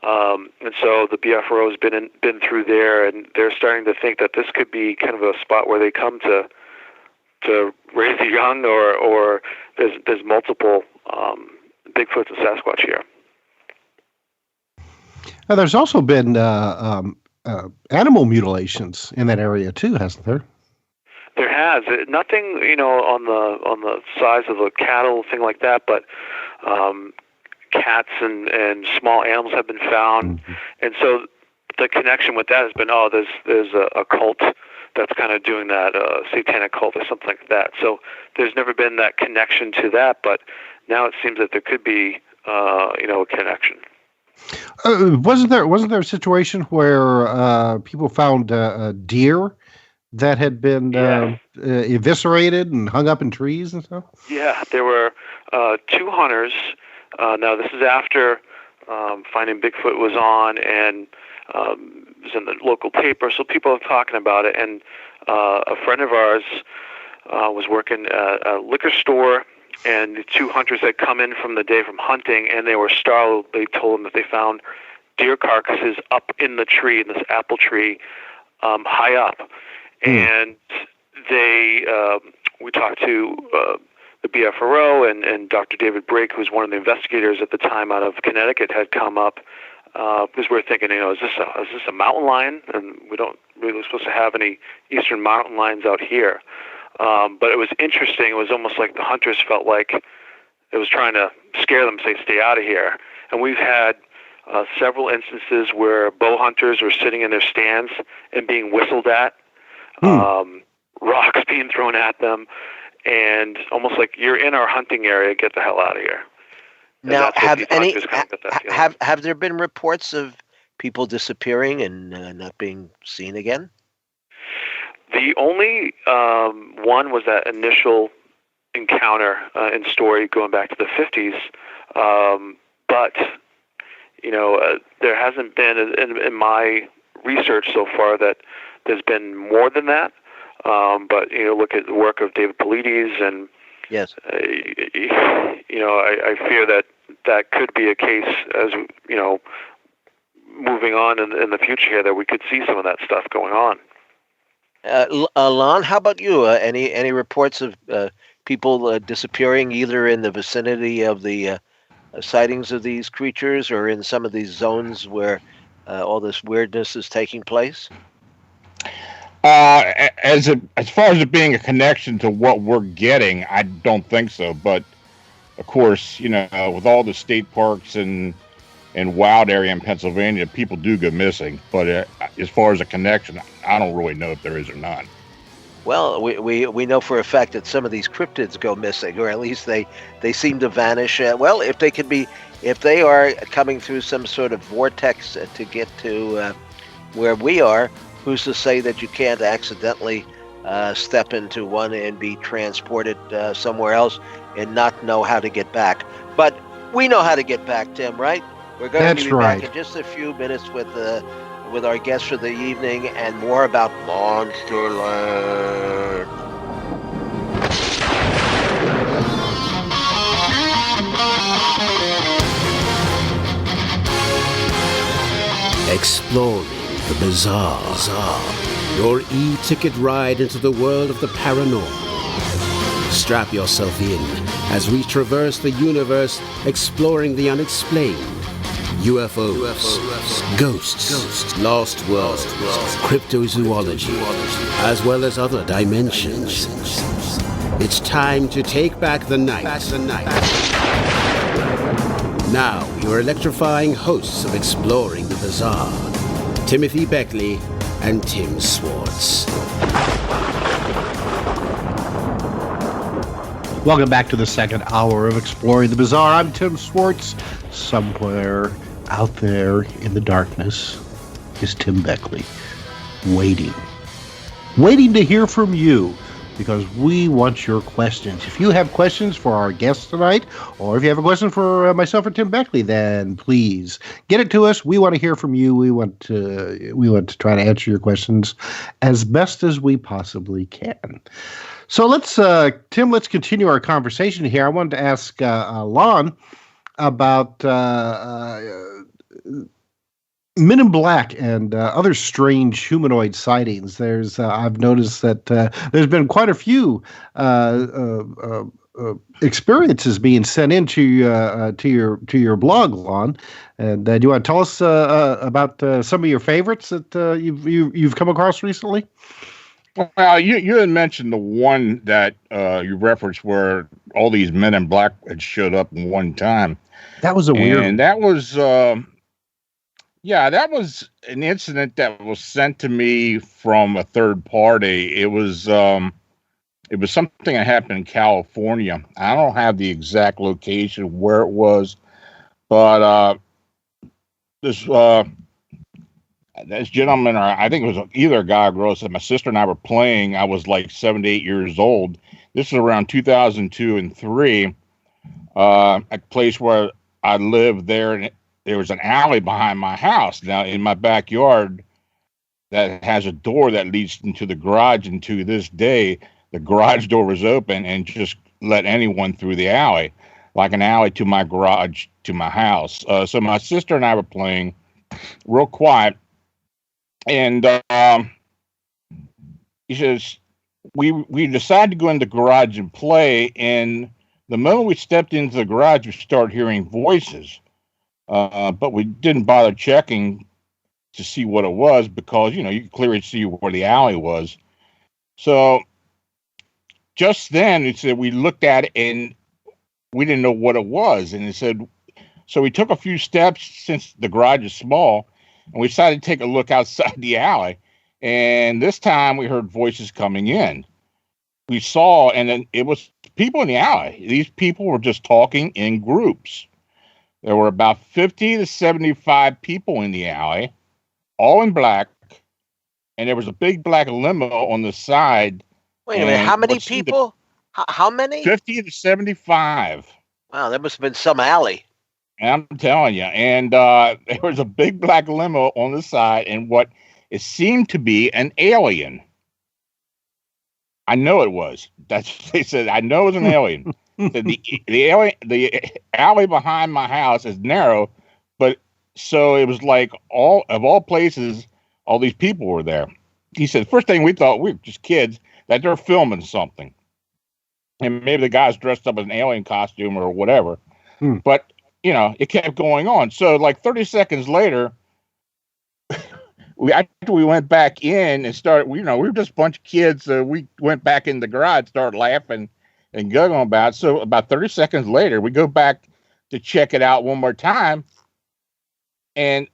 And so the BFRO has been through there, and they're starting to think that this could be kind of a spot where they come to raise the young, or there's multiple Bigfoots and Sasquatch here. Now, there's also been animal mutilations in that area too, hasn't there? There has. Nothing, on the size of a cattle, thing like that, but cats and small animals have been found. Mm-hmm. And so the connection with that has been, there's a cult that's kind of doing that, satanic cult or something like that. So there's never been that connection to that, but now it seems that there could be, a connection. Wasn't there a situation where people found deer that had been eviscerated and hung up in trees and stuff? Yeah, there were 2 hunters. Now this is after Finding Bigfoot was on, and it was in the local paper, so people are talking about it. And a friend of ours was working at a liquor store, and the 2 hunters had come in from the day from hunting, and they were startled. They told them that they found deer carcasses up in the tree, in this apple tree, high up. And we talked to the BFRO, and Dr. David Brake, who's one of the investigators at the time out of Connecticut, had come up, because we're thinking, is this a mountain lion? And we don't really supposed to have any eastern mountain lions out here. But it was interesting. It was almost like the hunters felt like it was trying to scare them, say, stay out of here. And we've had several instances where bow hunters are sitting in their stands and being whistled at, rocks being thrown at them, and almost like, you're in our hunting area, get the hell out of here. And Now, have have there been reports of people disappearing and not being seen again? The only one was that initial encounter in story going back to the 50s, but there hasn't been in my research so far that there's been more than that. But look at the work of David Paulides, and yes, I fear that could be a case as moving on in the future here, that we could see some of that stuff going on. Lon, how about you? Any reports of people disappearing either in the vicinity of the sightings of these creatures or in some of these zones where all this weirdness is taking place? As far as it being a connection to what we're getting, I don't think so. But of course, with all the state parks and wild area in Pennsylvania, people do go missing. But as far as a connection, I don't really know if there is or not. Well, we know for a fact that some of these cryptids go missing, or at least they seem to vanish. Well, if they are coming through some sort of vortex to get to where we are, who's to say that you can't accidentally step into one and be transported somewhere else and not know how to get back? But we know how to get back, Tim, right? We're going to be back in just a few minutes with our guest for the evening and more about Monsterland. Exploring the bizarre. Your e-ticket ride into the world of the paranormal. Strap yourself in as we traverse the universe, exploring the unexplained. UFOs, ghosts, lost worlds, cryptozoology, as well as other dimensions. It's time to take back the night. Now, your electrifying hosts of Exploring the Bizarre, Timothy Beckley and Tim Swartz. Welcome back to the second hour of Exploring the Bizarre. I'm Tim Swartz. Somewhere out there in the darkness is Tim Beckley, waiting to hear from you, because we want your questions. If you have questions for our guests tonight, or if you have a question for myself or Tim Beckley, then please get it to us. We want to hear from you. We want to try to answer your questions as best as we possibly can. So let's continue our conversation here. I wanted to ask Lon about Men in Black and other strange humanoid sightings. I've noticed that there's been quite a few experiences being sent into your blog, Lon. And do you want to tell us about some of your favorites that you've come across recently? Well, you had mentioned the one that you referenced where all these Men in Black had showed up in one time. That was a weird one. And that was that was an incident that was sent to me from a third party. It was something that happened in California. I don't have the exact location where it was, but this gentleman, or I think it was either a guy or girl, said my sister and I were playing. I was like 7 to 8 years old. This was around 2002 and 3. A place where I lived there, and there was an alley behind my house. Now, in my backyard, that has a door that leads into the garage, and to this day, the garage door was open and just let anyone through the alley, like an alley to my garage, to my house. So my sister and I were playing real quiet, and he says, we decided to go in the garage and play, and the moment we stepped into the garage, we started hearing voices. But we didn't bother checking to see what it was, because, you could clearly see where the alley was. So just then, it said we looked at it and we didn't know what it was. And it said, So we took a few steps since the garage is small, and we decided to take a look outside the alley. And this time we heard voices coming in. We saw, and then it was people in the alley. These people were just talking in groups. There were about 50 to 75 people in the alley, all in black, and there was a big black limo on the side. Wait a minute, how many people? How many? 50 to 75. Wow, that must have been some alley. I'm telling you. And there was a big black limo on the side, and what it seemed to be an alien. I know it was. That's what they said. I know it was an alien. The alley behind my house is narrow, but so it was like all places, all these people were there. He said, first thing we thought, we were just kids, that they're filming something. And maybe the guy's dressed up as an alien costume or whatever. But, it kept going on. So like 30 seconds later, after we went back in and started, we were just a bunch of kids. So we went back in the garage, started laughing and giggling about it. So about 30 seconds later, we go back to check it out one more time. And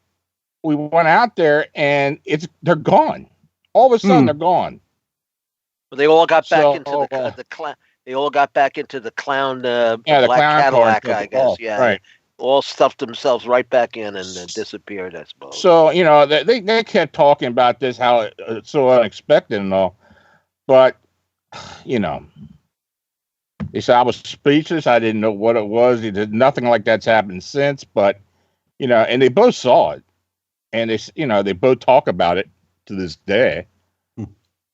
we went out there and they're gone. All of a sudden, they're gone. Well, they all got back into the clown. They all got back into the clown, the black clown Cadillac, I guess. Yeah, right. All stuffed themselves right back in and disappeared, I suppose. So they kept talking about this, how it's so unexpected and all, but they said I was speechless. I didn't know what it was. Nothing like that's happened since, but and they both saw it, and they both talk about it to this day.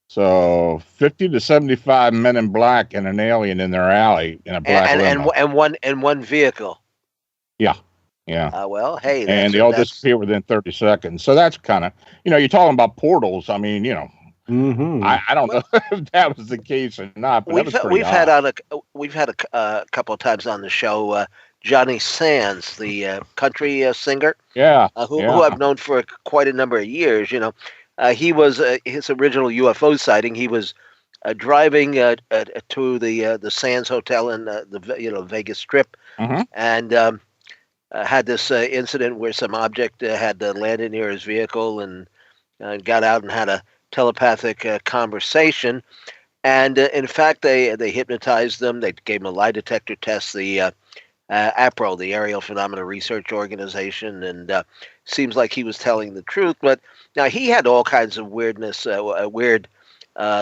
So 50 to 75 men in black and an alien in their alley in a black limo. and one vehicle. Yeah. Well, hey, and they all disappear within 30 seconds. So that's kind of you're talking about portals. I mean, I don't know if that was the case or not. But we've had a couple of times on the show Johnny Sands, the country singer. Yeah. Who I've known for quite a number of years. He was his original UFO sighting. He was driving to the Sands Hotel in the Vegas Strip, and had this incident where some object had landed near his vehicle and got out and had a telepathic conversation. And in fact, they hypnotized them. They gave him a lie detector test. The APRO, the Aerial Phenomena Research Organization, and seems like he was telling the truth. But now he had all kinds of weirdness, weird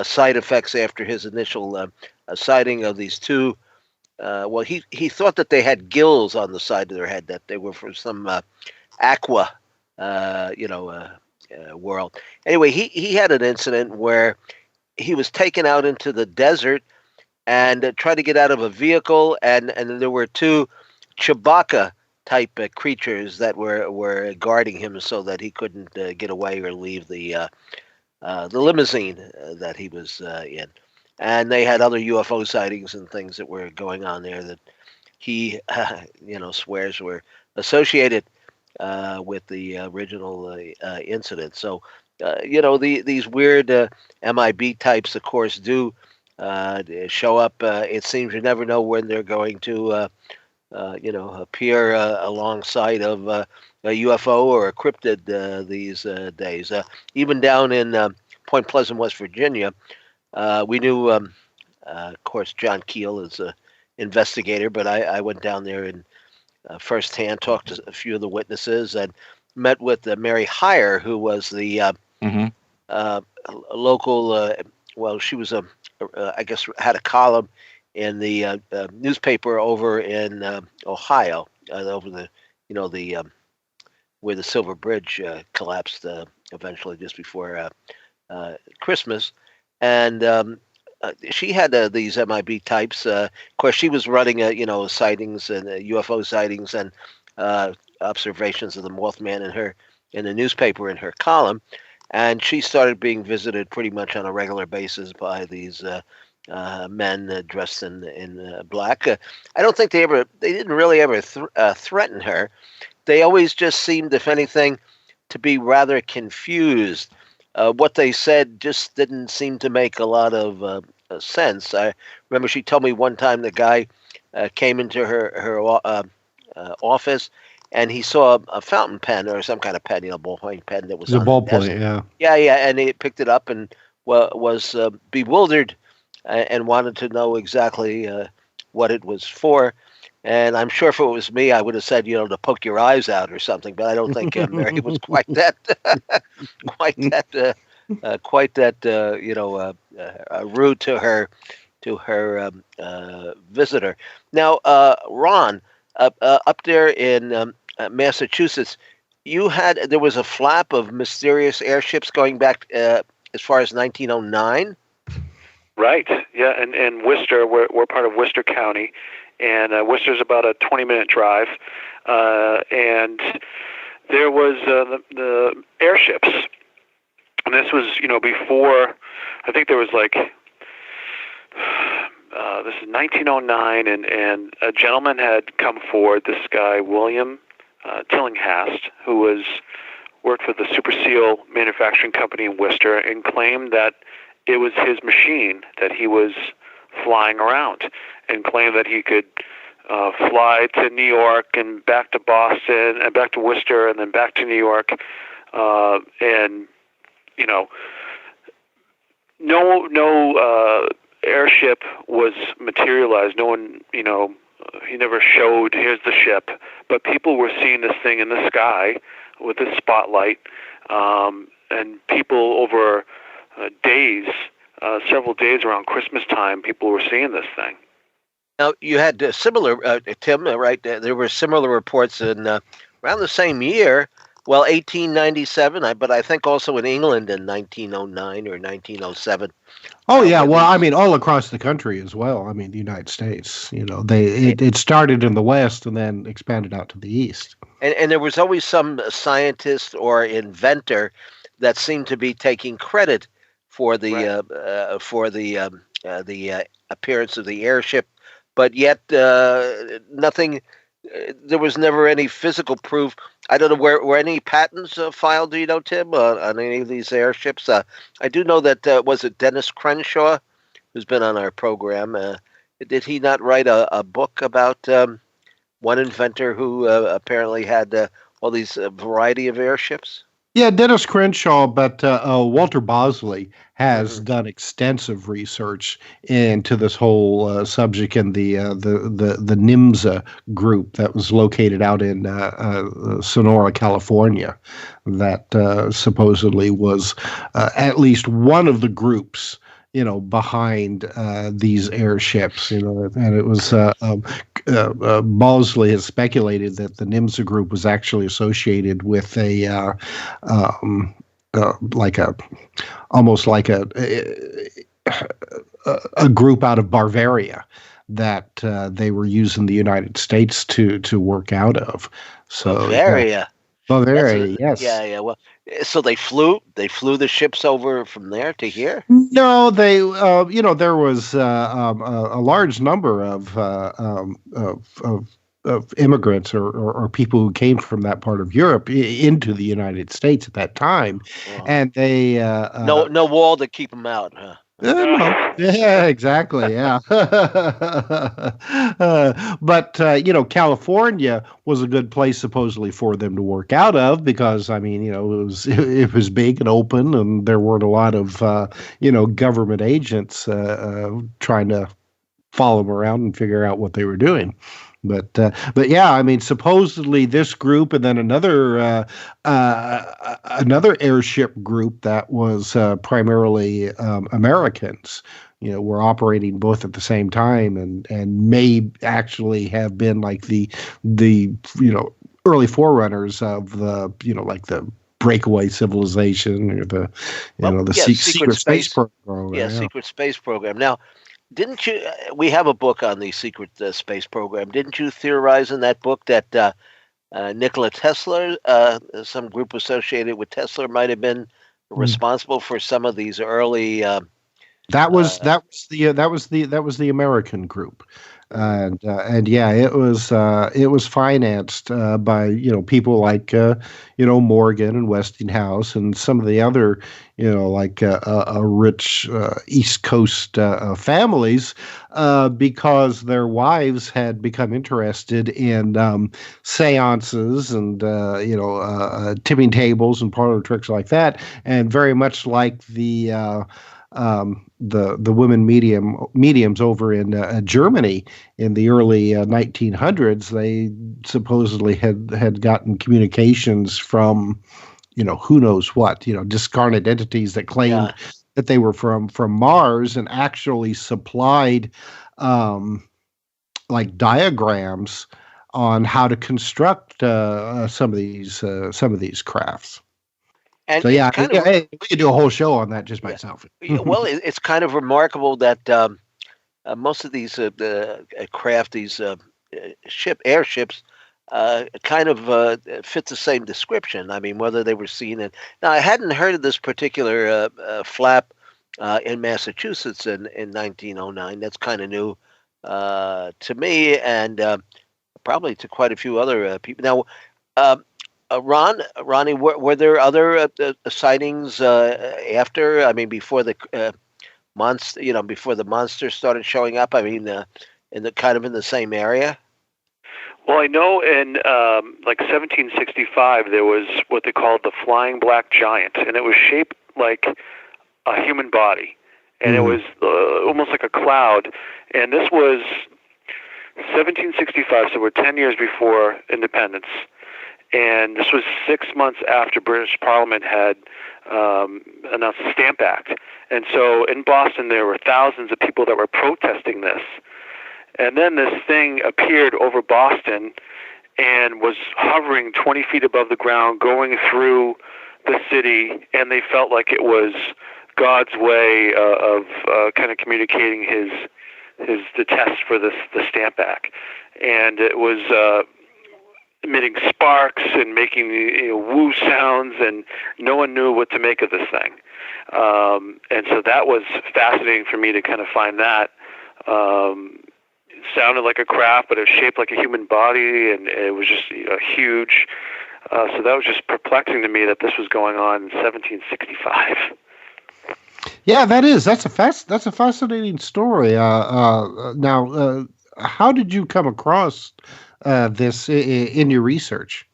side effects after his initial sighting of these two. He thought that they had gills on the side of their head, that they were from some aqua, world. Anyway, he had an incident where he was taken out into the desert and tried to get out of a vehicle, and there were two Chewbacca type creatures that were guarding him so that he couldn't get away or leave the limousine that he was in. And they had other UFO sightings and things that were going on there that he swears were associated with the original incident. So these weird MIB types, of course, do show up. It seems you never know when they're going to appear alongside of a UFO or a cryptid these days. Even down in Point Pleasant, West Virginia, we knew, of course, John Keel is an investigator, but I went down there and firsthand talked to a few of the witnesses and met with Mary Heyer, who was the local, she was I guess had a column in the newspaper over in Ohio, over the where the Silver Bridge collapsed eventually just before Christmas, and she had these MIB types. Of course, she was running sightings and UFO sightings and observations of the Mothman in the newspaper in her column, and she started being visited pretty much on a regular basis by these men dressed in black. I don't think they didn't really ever threaten her. They always just seemed, if anything, to be rather confused. What they said just didn't seem to make a lot of sense. I remember she told me one time the guy came into her office, and he saw a fountain pen or some kind of pen, ballpoint pen that was It's a on the desk. ballpoint, yeah. Yeah, and he picked it up and was bewildered and wanted to know exactly what it was for. And I'm sure if it was me, I would have said, to poke your eyes out or something. But I don't think Mary was quite that, rude to her visitor. Now, Ron, up there in Massachusetts, there was a flap of mysterious airships going back as far as 1909. Right. Yeah, and Worcester, we're part of Worcester County, and Worcester's about a 20-minute drive, and there was the airships, and this was before. I think there was this is 1909, and a gentleman had come forward. This guy William Tillinghast, who worked for the Super Seal Manufacturing Company in Worcester, and claimed that it was his machine that he was flying around, and claimed that he could fly to New York and back to Boston and back to Worcester and then back to New York, and no airship was materialized. No one, he never showed, here's the ship, but people were seeing this thing in the sky with this spotlight, and people over days, several days around Christmas time, people were seeing this thing. Now, you had similar, Tim, right? There were similar reports in around the same year, 1897, but I think also in England in 1909 or 1907. Oh, yeah. Well, I mean, all across the country as well. I mean, the United States, it started in the West and then expanded out to the East. And there was always some scientist or inventor that seemed to be taking credit for the appearance of the airship, but yet nothing. There was never any physical proof. I don't know were any patents filed. Do you know, Tim, on any of these airships? I do know that was it Dennis Crenshaw, who's been on our program. Did he not write a book about one inventor who apparently had all these variety of airships? Yeah, Dennis Crenshaw, but Walter Bosley has done extensive research into this whole subject in the NIMSA group that was located out in Sonora, California, that supposedly was at least one of the groups behind these airships, and it was Bosley has speculated that the NIMSA group was actually associated with almost like a group out of Bavaria that they were using the United States to work out of. So Bavaria. Bavaria, yes. Yeah. Well, so they flew the ships over from there to here? No, they, there was a large number of immigrants or people who came from that part of Europe into the United States at that time, and they no wall to keep them out, huh? No. Yeah, exactly. Yeah. But California was a good place supposedly for them to work out of because, I mean, it was big and open, and there weren't a lot of, government agents trying to follow them around and figure out what they were doing. But yeah, I mean, supposedly this group and then another airship group that was primarily Americans, were operating both at the same time and may actually have been like the early forerunners of the like the breakaway civilization or the secret space program. Yeah, secret space program. Now, didn't you? We have a book on the secret space program. Didn't you theorize in that book that Nikola Tesla, some group associated with Tesla, might have been responsible for some of these early That was the American group, and yeah, it was financed by people like Morgan and Westinghouse and some of the other like rich East Coast families because their wives had become interested in seances and tipping tables and parlor tricks like that, and very much like the women mediums over in Germany in the early 1900s. They supposedly had gotten communications from who knows what, discarnate entities that claimed that they were from Mars, and actually supplied like diagrams on how to construct some of these crafts. And so yeah, we could do a whole show on that just by itself. Well, it's kind of remarkable that most of these craft, these airships, kind of fit the same description. I mean, whether they were seen in. Now, I hadn't heard of this particular flap in Massachusetts in 1909. That's kind of new to me, and probably to quite a few other people. Now, Ronnie, were there other sightings after? I mean, before the monster, before the monsters started showing up. I mean, in the same area. Well, I know in like 1765 there was what they called the flying black giant, and it was shaped like a human body, and it was almost like a cloud. And this was 1765, so we're 10 years before independence. And this was 6 months after British Parliament had announced the Stamp Act. And so in Boston, there were thousands of people that were protesting this. And then this thing appeared over Boston and was hovering 20 feet above the ground, going through the city, and they felt like it was God's way of kind of communicating the test for the Stamp Act. And it was emitting sparks and making woo sounds, and no one knew what to make of this thing. And so that was fascinating for me to kind of find that. It sounded like a craft, but it was shaped like a human body, and it was just huge. So that was just perplexing to me that this was going on in 1765. Yeah, that's a fascinating story. Now, how did you come across this in your research?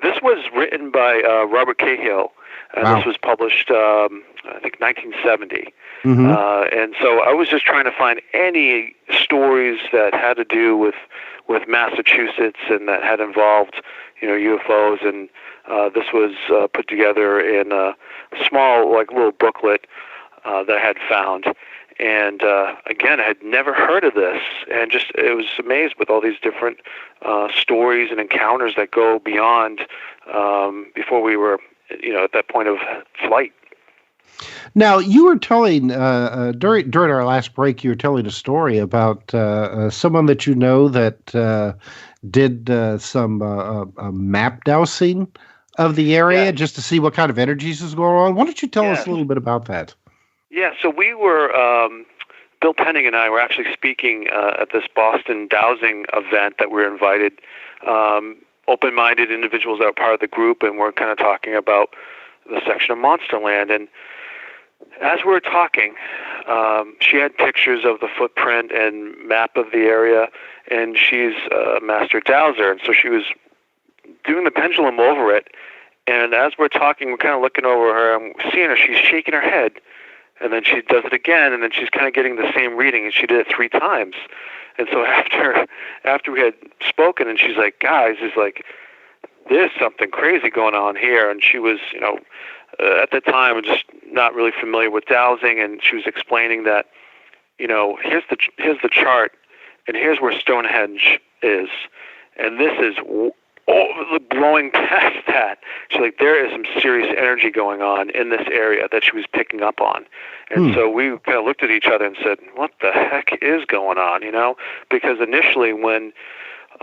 This was written by Robert Cahill, and Wow. this was published, I think, 1970. Mm-hmm. And so I was just trying to find any stories that had to do with Massachusetts and that had involved, UFOs. And this was put together in a small, little booklet that I had found. And again, I had never heard of this, and it was amazed with all these different stories and encounters that go beyond before we were, at that point of flight. Now, you were telling during our last break, you were telling a story about someone that that did some map dowsing of the area just to see what kind of energies is going on. Why don't you tell us a little bit about that? Yeah, so we were, Bill Penning and I were actually speaking at this Boston dowsing event that we were invited, open-minded individuals that were part of the group, and we're kind of talking about the section of Monsterland. And as we were talking, she had pictures of the footprint and map of the area, and she's a master dowser, and so she was doing the pendulum over it. And as we're talking, we're kind of looking over her, and seeing her, she's shaking her head. And then she does it again, and then she's kind of getting the same reading, and she did it 3 times. And so after we had spoken, and she's like, guys, there's something crazy going on here. And she was, at the time, just not really familiar with dowsing, and she was explaining that, here's the chart, and here's where Stonehenge is, and this is blowing past that. She's like, there is some serious energy going on in this area that she was picking up on. And so we kind of looked at each other and said, what the heck is going on, Because initially when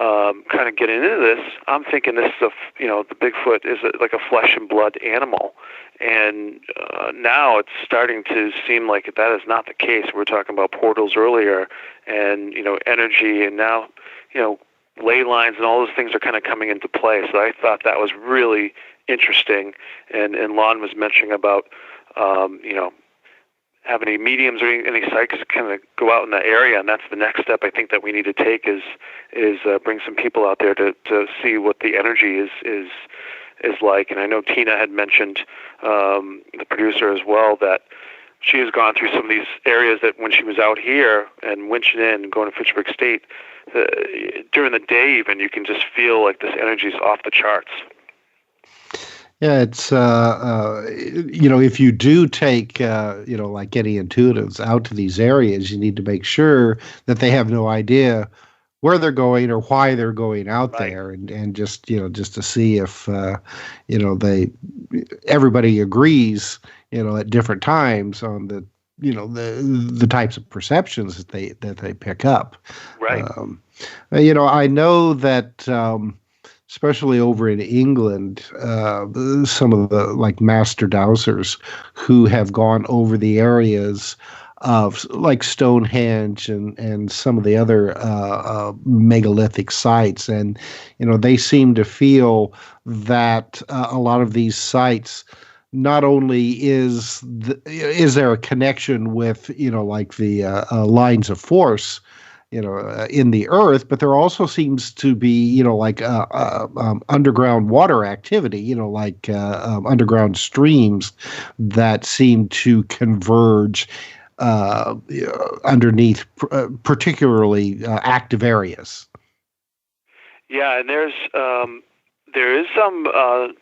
kind of getting into this, I'm thinking this is the Bigfoot is like a flesh and blood animal, and now it's starting to seem like that is not the case. We were talking about portals earlier, and energy, and now ley lines and all those things are kind of coming into play. So I thought that was really interesting, and Lon was mentioning about have any mediums or any psychics kind of go out in that area, and that's the next step I think that we need to take is bring some people out there to see what the energy is like. And I know Tina had mentioned, the producer as well, that she has gone through some of these areas that when she was out here and winching in and going to Fitchburg State, during the day even, you can just feel like this energy is off the charts. Yeah, it's if you do take like any intuitives out to these areas, you need to make sure that they have no idea where they're going or why they're going out there, and just to see if everybody agrees at different times on the types of perceptions that they pick up. Right. I know that. Especially over in England, some of the like master dowsers who have gone over the areas of like Stonehenge and some of the other megalithic sites, and they seem to feel that a lot of these sites, not only is there a connection with like the lines of force in the earth, but there also seems to be, like underground water activity, like underground streams that seem to converge underneath particularly active areas. Yeah, and there is some. I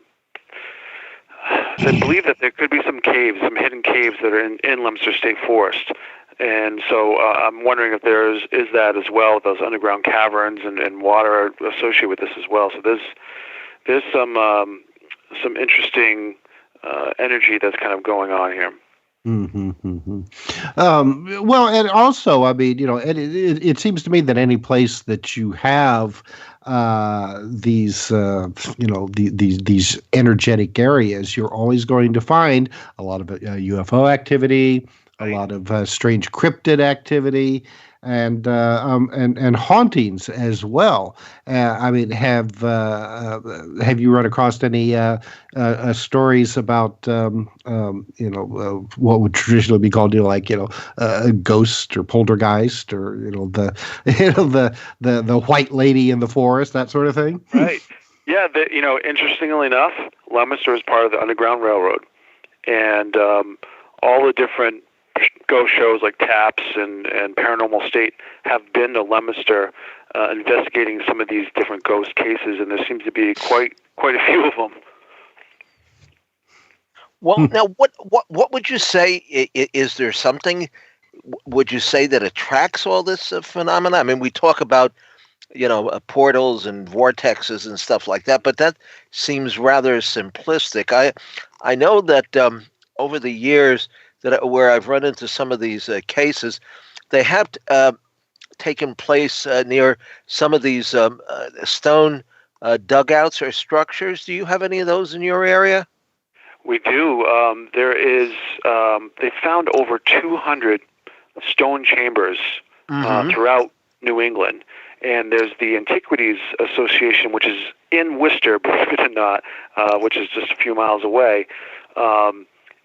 believe that there could be some hidden caves that are in Leominster State Forest. And so I'm wondering if is that as well, those underground caverns and water associated with this as well. So there's some interesting energy that's kind of going on here. Mm-hmm, mm-hmm. Well, and also, I mean, it seems to me that any place that you have these these energetic areas, you're always going to find a lot of UFO activity. A lot of strange cryptid activity and hauntings as well. I mean, have you run across any stories about what would traditionally be called a ghost or poltergeist or the white lady in the forest, that sort of thing? Right. Yeah. Interestingly enough, Leominster is part of the Underground Railroad, and all the different ghost shows like TAPS and Paranormal State have been to Leominster investigating some of these different ghost cases, and there seems to be quite a few of them. Well, now, what would you say? Is there something, would you say, that attracts all this phenomena? I mean, we talk about, portals and vortexes and stuff like that, but that seems rather simplistic. I know that over the years, where I've run into some of these cases, they have taken place near some of these stone dugouts or structures. Do you have any of those in your area? We do. There is. They found over 200 stone chambers throughout New England, and there's the Antiquities Association, which is in Worcester, believe it or not, which is just a few miles away.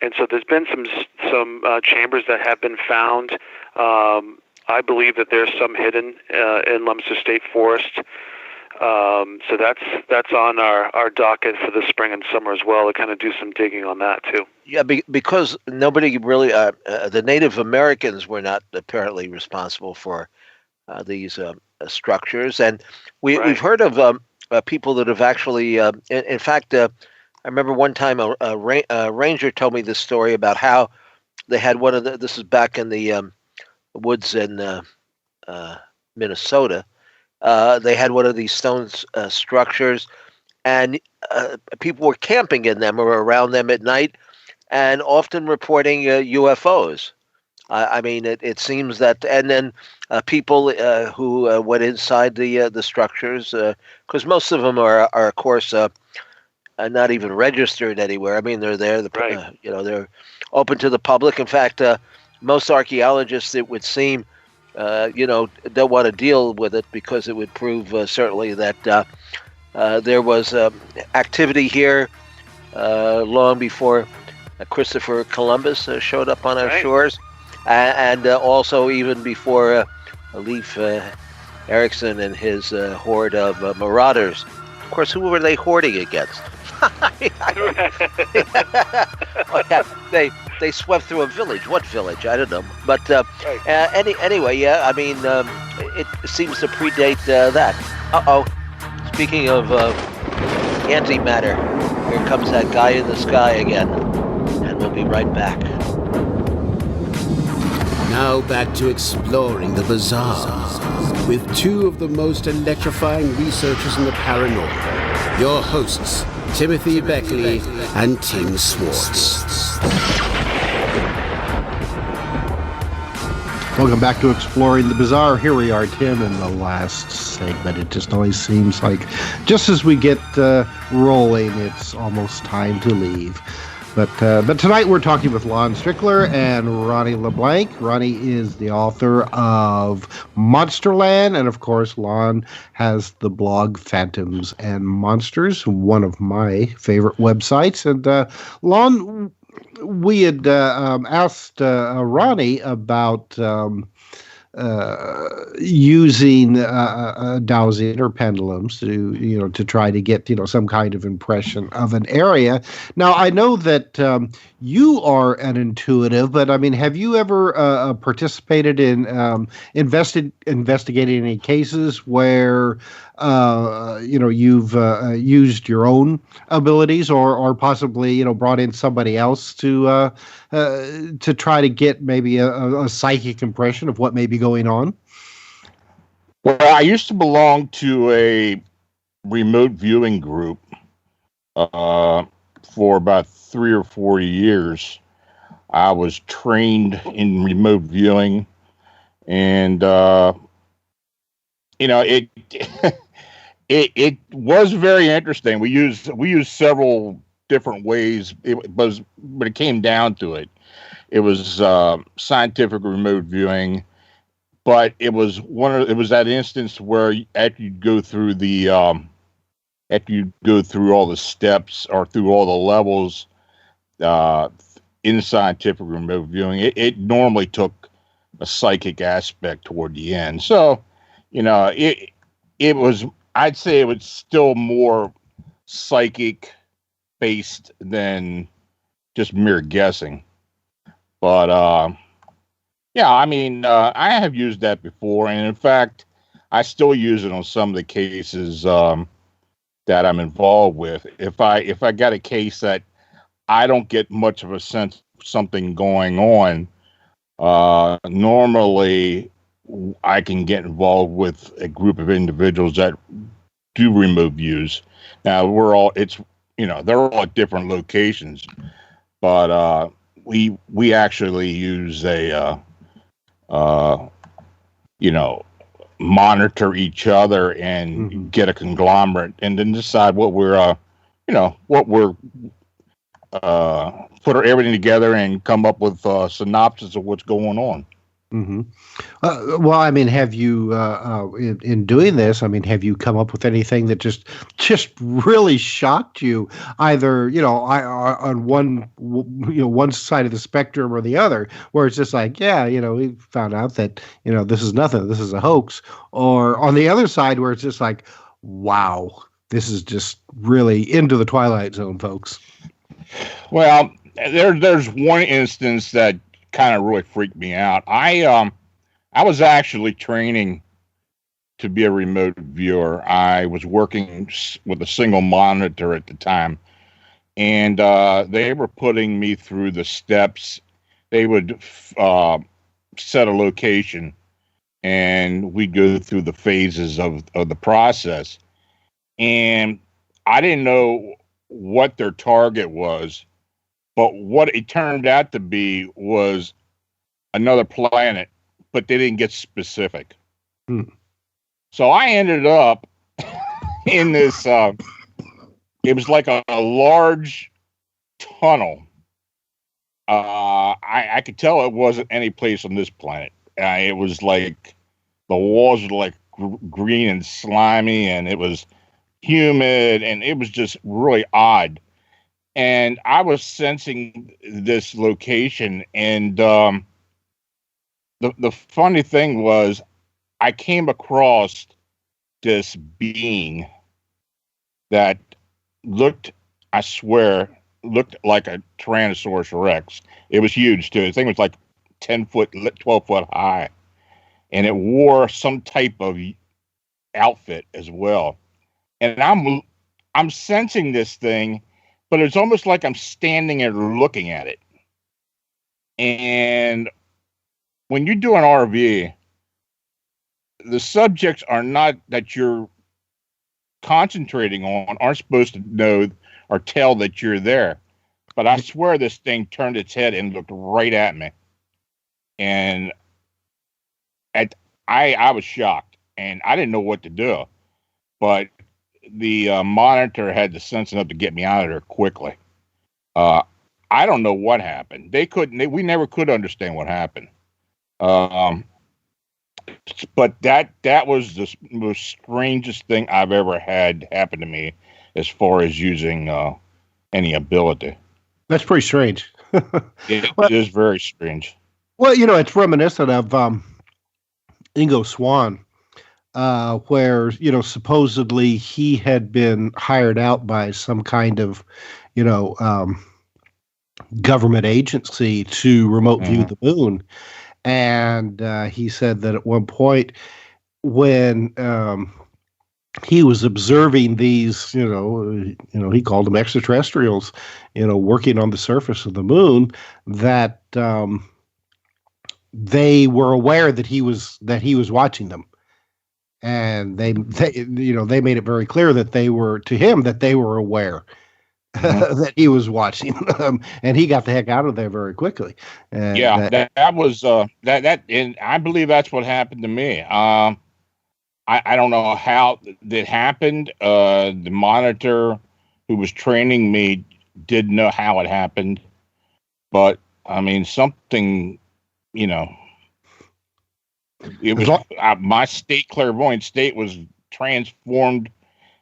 And so there's been some chambers that have been found. I believe that there's some hidden in Leominster State Forest. So that's on our docket for the spring and summer as well, to kind of do some digging on that too. Yeah, because nobody really, the Native Americans were not apparently responsible for these structures, and we've heard of people that have actually, in fact. I remember one time a ranger told me this story about how they had this is back in the woods in Minnesota. They had one of these stone structures, and people were camping in them or around them at night, and often reporting UFOs. I mean, it seems that, and then people who went inside the structures, because most of them are of course not even registered anywhere. I mean, they're there. Right. They're open to the public. In fact, most archaeologists, it would seem, don't want to deal with it because it would prove certainly that there was activity here long before Christopher Columbus showed up on our shores, and also even before Leif Erikson and his horde of marauders. Of course, who were they hoarding against? They swept through a village. What village? I don't know. But anyway, yeah. I mean, it seems to predate that. Speaking of antimatter, here comes that guy in the sky again, and we'll be right back. Now back to exploring the bizarre with two of the most electrifying researchers in the paranormal. Your hosts, Timothy Beckley and Tim Swartz. Welcome back to Exploring the Bizarre. Here we are, Tim, in the last segment. It just always seems like just as we get rolling, it's almost time to leave. But tonight we're talking with Lon Strickler and Ronnie LeBlanc. Ronnie is the author of Monsterland, and of course Lon has the blog Phantoms and Monsters, one of my favorite websites. And Lon, we had asked Ronnie about using dowsing or pendulums to try to get some kind of impression of an area. Now I know that you are an intuitive, but I mean, have you ever participated in investigating any cases where you've used your own abilities or possibly brought in somebody else to try to get maybe a psychic impression of what may be going on? Well, I used to belong to a remote viewing group for about 3 or 4 years. I was trained in remote viewing, and it it was very interesting. We used several different ways. But it came down to it, it was scientific remote viewing. But it was that instance where after you go through all the steps or through all the levels in scientific remote viewing, it normally took a psychic aspect toward the end. So, it was, I'd say it was still more psychic based than just mere guessing. But yeah, I mean, I have used that before, and in fact, I still use it on some of the cases that I'm involved with. If I got a case that I don't get much of a sense of something going on, normally I can get involved with a group of individuals that do remote views. Now they're all at different locations, but we actually use a monitor each other and get a conglomerate, and then decide what we're put everything together and come up with a synopsis of what's going on. Mm-hmm. Well, I mean, have you in doing this? I mean, have you come up with anything that just really shocked you, either on one side of the spectrum or the other, where it's just like, we found out that this is nothing, this is a hoax, or on the other side where it's just like, wow, this is just really into the Twilight Zone, folks. Well, there's one instance that kind of really freaked me out. I was actually training to be a remote viewer. I was working with a single monitor at the time, and they were putting me through the steps. They would set a location, and we'd go through the phases of the process. And I didn't know what their target was, but what it turned out to be was another planet, but they didn't get specific. Hmm. So I ended up in this. It was like a large tunnel. I could tell it wasn't any place on this planet. It was like the walls were like green and slimy, and it was humid, and it was just really odd. And I was sensing this location, and the funny thing was, I came across this being that looked, I swear, looked like a Tyrannosaurus Rex. It was huge too. The thing was like 10 foot, 12 foot high, and it wore some type of outfit as well. And I'm sensing this thing, but it's almost like I'm standing and looking at it. And when you do an RV, the subjects are not that you're concentrating on aren't supposed to know or tell that you're there. But I swear this thing turned its head and looked right at me. And I was shocked, and I didn't know what to do. But the monitor had the sense enough to get me out of there quickly. I don't know what happened. We never could understand what happened. But that was the most strangest thing I've ever had happen to me as far as using any ability. That's pretty strange. It is very strange. Well, it's reminiscent of Ingo Swann, where, supposedly he had been hired out by some kind of, government agency to remote view the moon. And he said that at one point when he was observing these, he called them extraterrestrials, working on the surface of the moon, that they were aware that he was watching them. And they made it very clear that they were aware that he was watching them, and he got the heck out of there very quickly. And that was that, and I believe that's what happened to me. I don't know how that happened. The monitor who was training me didn't know how it happened, but I mean something, it was my clairvoyant state was transformed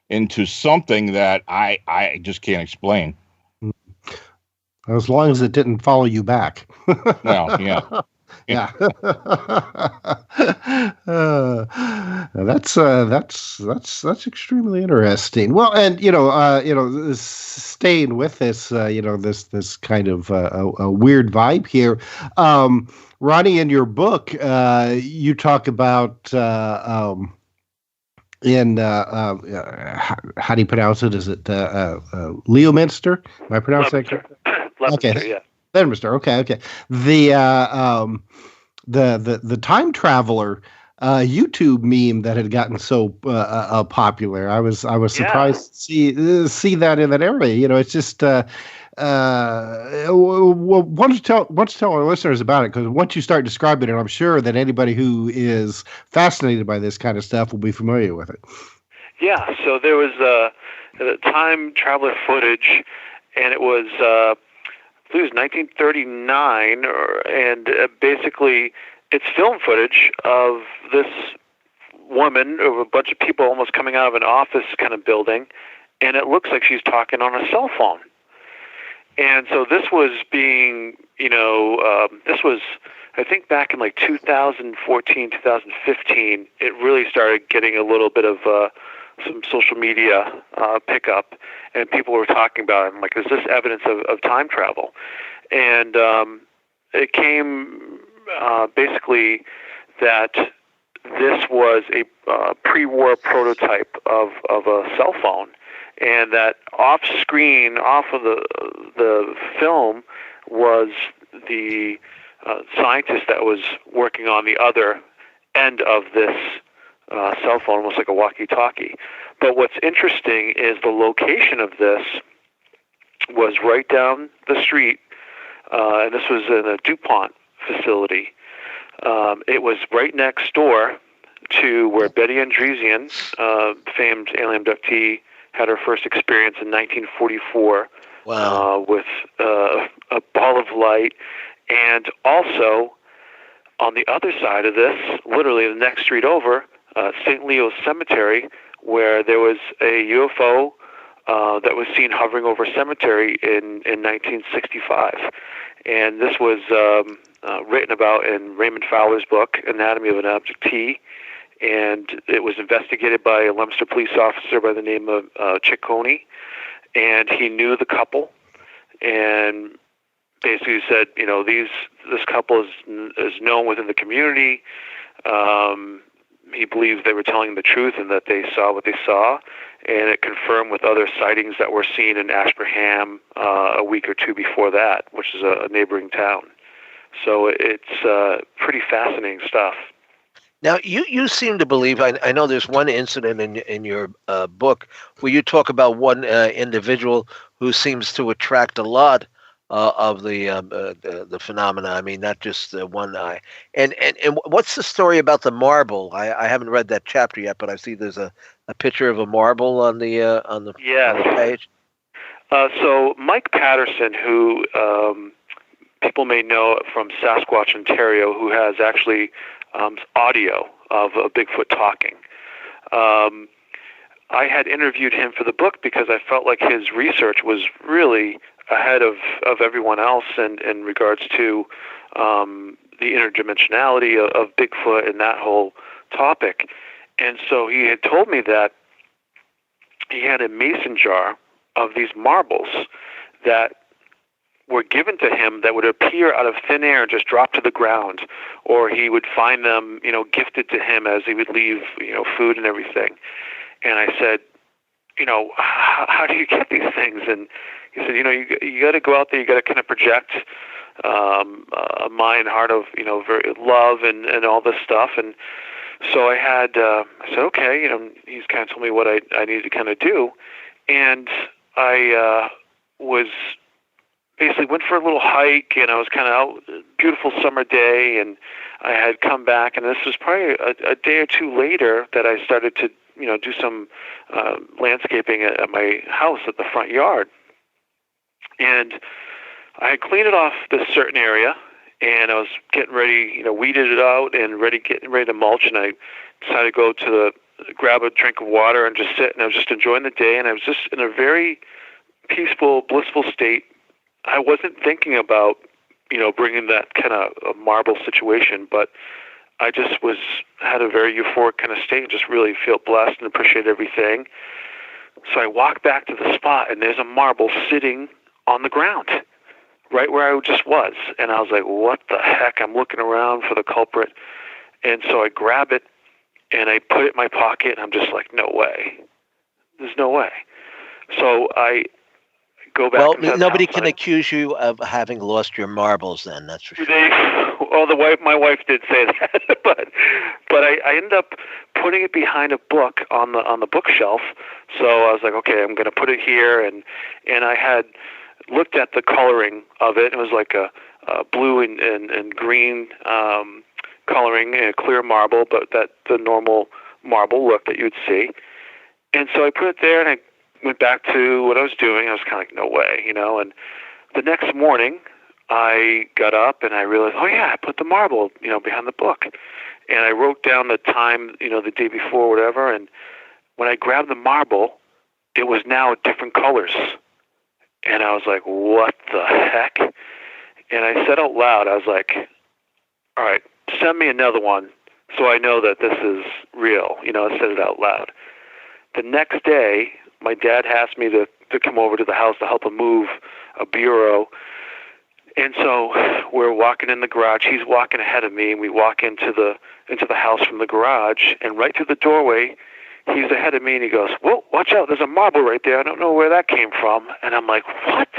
into something that I just can't explain. As long as it didn't follow you back. Well, yeah. Yeah. That's extremely interesting. Well, and staying with this, this kind of a weird vibe here. Ronnie, in your book, you talk about how do you pronounce it? Is it Leominster? Am I pronouncing that correctly? Okay. Yeah. Leominster. Okay. The time traveler YouTube meme that had gotten so popular. I was surprised to see that in that area. It's just why don't you tell our listeners about it, because once you start describing it, I'm sure that anybody who is fascinated by this kind of stuff will be familiar with it. Yeah, so there was time traveler footage, and it was I believe it was 1939, and basically it's film footage of this woman or a bunch of people almost coming out of an office kind of building, and it looks like she's talking on a cell phone. And so this was being, this was, I think back in like 2014, 2015, it really started getting a little bit of some social media pickup, and people were talking about it. I'm like, is this evidence of time travel? And it came basically that this was a pre-war prototype of a cell phone, and that off-screen, off of the film, was the scientist that was working on the other end of this cell phone, almost like a walkie-talkie. But what's interesting is the location of this was right down the street, and this was in a DuPont facility. It was right next door to where Betty Andrezian, famed alien abductee, had her first experience in 1944. Wow. With a ball of light. And also, on the other side of this, literally the next street over, St. Leo's Cemetery, where there was a UFO that was seen hovering over a cemetery in 1965. And this was written about in Raymond Fowler's book, Anatomy of an Abductee. And it was investigated by a Leominster police officer by the name of Ciccone. And he knew the couple, and basically said, this couple is known within the community. He believes they were telling the truth and that they saw what they saw, and it confirmed with other sightings that were seen in Ashburnham a week or two before that, which is a neighboring town. So it's pretty fascinating stuff. Now, you seem to believe, I know there's one incident in your book where you talk about one individual who seems to attract a lot of the phenomena. I mean, not just one eye. And what's the story about the marble? I haven't read that chapter yet, but I see there's a picture of a marble on the page. So Mike Patterson, who people may know from Sasquatch, Ontario, who has actually audio of a Bigfoot talking. I had interviewed him for the book because I felt like his research was really ahead of everyone else in regards to the interdimensionality of Bigfoot and that whole topic. And so he had told me that he had a mason jar of these marbles that were given to him that would appear out of thin air and just drop to the ground, or he would find them, gifted to him as he would leave, food and everything. And I said, how do you get these things? And he said, you got to go out there, you got to kind of project a mind, heart of, very love and all this stuff. And so I said, okay, he's kind of told me what I needed to kind of do. And I was basically went for a little hike, and I was kind of out, beautiful summer day, and I had come back, and this was probably a day or two later that I started to, do some landscaping at my house at the front yard. And I had cleaned it off this certain area, and I was getting ready, weeded it out and getting ready to mulch, and I decided to go grab a drink of water and just sit, and I was just enjoying the day, and I was just in a very peaceful, blissful state. I wasn't thinking about, bringing that kind of a marble situation, but I just had a very euphoric kind of state and just really feel blessed and appreciate everything. So I walked back to the spot, and there's a marble sitting on the ground right where I just was. And I was like, what the heck? I'm looking around for the culprit. And so I grab it, and I put it in my pocket, and I'm just like, no way. There's no way. So I go back. Well, nobody can accuse you of having lost your marbles then, that's for sure. My wife did say that, but I ended up putting it behind a book on the bookshelf. So I was like, okay, I'm going to put it here, and I had looked at the coloring of it. It was like a blue and green coloring, a clear marble, but the normal marble look that you'd see. And so I put it there, and I went back to what I was doing. I was kind of like, no way, and the next morning I got up and I realized, oh yeah, I put the marble, behind the book. And I wrote down the time, the day before, whatever. And when I grabbed the marble, it was now different colors. And I was like, what the heck? And I said out loud, I was like, all right, send me another one so I know that this is real. I said it out loud. The next day, my dad asked me to come over to the house to help him move a bureau. And so we're walking in the garage. He's walking ahead of me, and we walk into the house from the garage. And right through the doorway, he's ahead of me, and he goes, "Whoa, watch out! There's a marble right there. I don't know where that came from." And I'm like, "What?"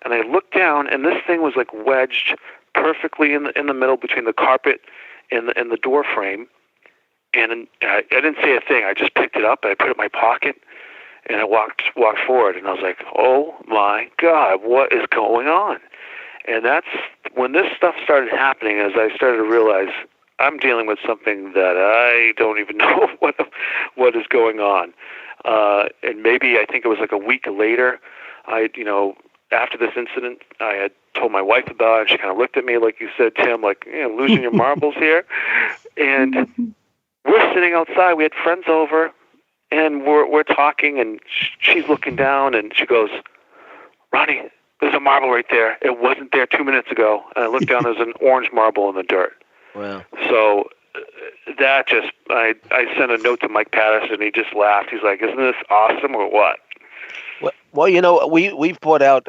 And I look down, and this thing was like wedged perfectly in the middle between the carpet and the door frame. And I didn't say a thing. I just picked it up, and I put it in my pocket, and I walked forward. And I was like, "Oh my God, what is going on?" And that's when this stuff started happening, as I started to realize I'm dealing with something that I don't even know what is going on. And maybe I think it was like a week later, after this incident, I had told my wife about it, and she kind of looked at me like you said, Tim, like, losing your marbles here. And we're sitting outside. We had friends over, and we're talking, and she's looking down, and she goes, Ronnie, there's a marble right there. It wasn't there 2 minutes ago. And I looked down, there's an orange marble in the dirt. Wow. So that just, I sent a note to Mike Patterson. He just laughed. He's like, isn't this awesome or what? Well, we've brought out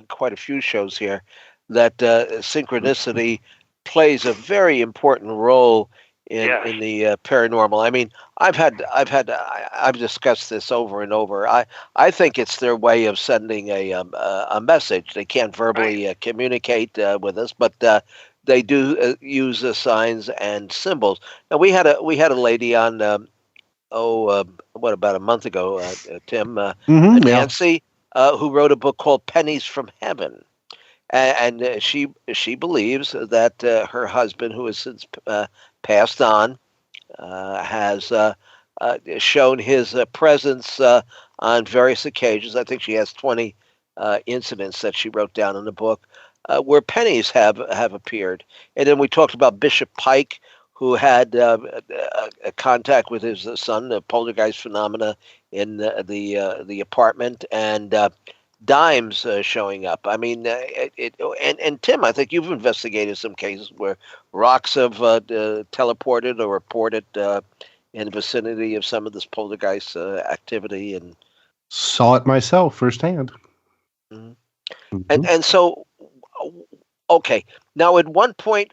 quite a few shows here that synchronicity plays a very important role in the paranormal. I mean, I've discussed this over and over. I think it's their way of sending a message. They can't verbally communicate with us, but they do use signs and symbols. Now we had a lady on about a month ago, Tim, Nancy, who wrote a book called Pennies from Heaven. And she believes that her husband, who has since passed on, has shown his presence on various occasions. I think she has 20 incidents that she wrote down in the book where pennies have appeared. And then we talked about Bishop Pike, who had a contact with his son, the poltergeist phenomena in the apartment, and dimes showing up. I mean, and Tim, I think you've investigated some cases where rocks have teleported or reported in the vicinity of some of this poltergeist activity, and saw it myself firsthand. Mm-hmm. And so, okay. Now, at what point,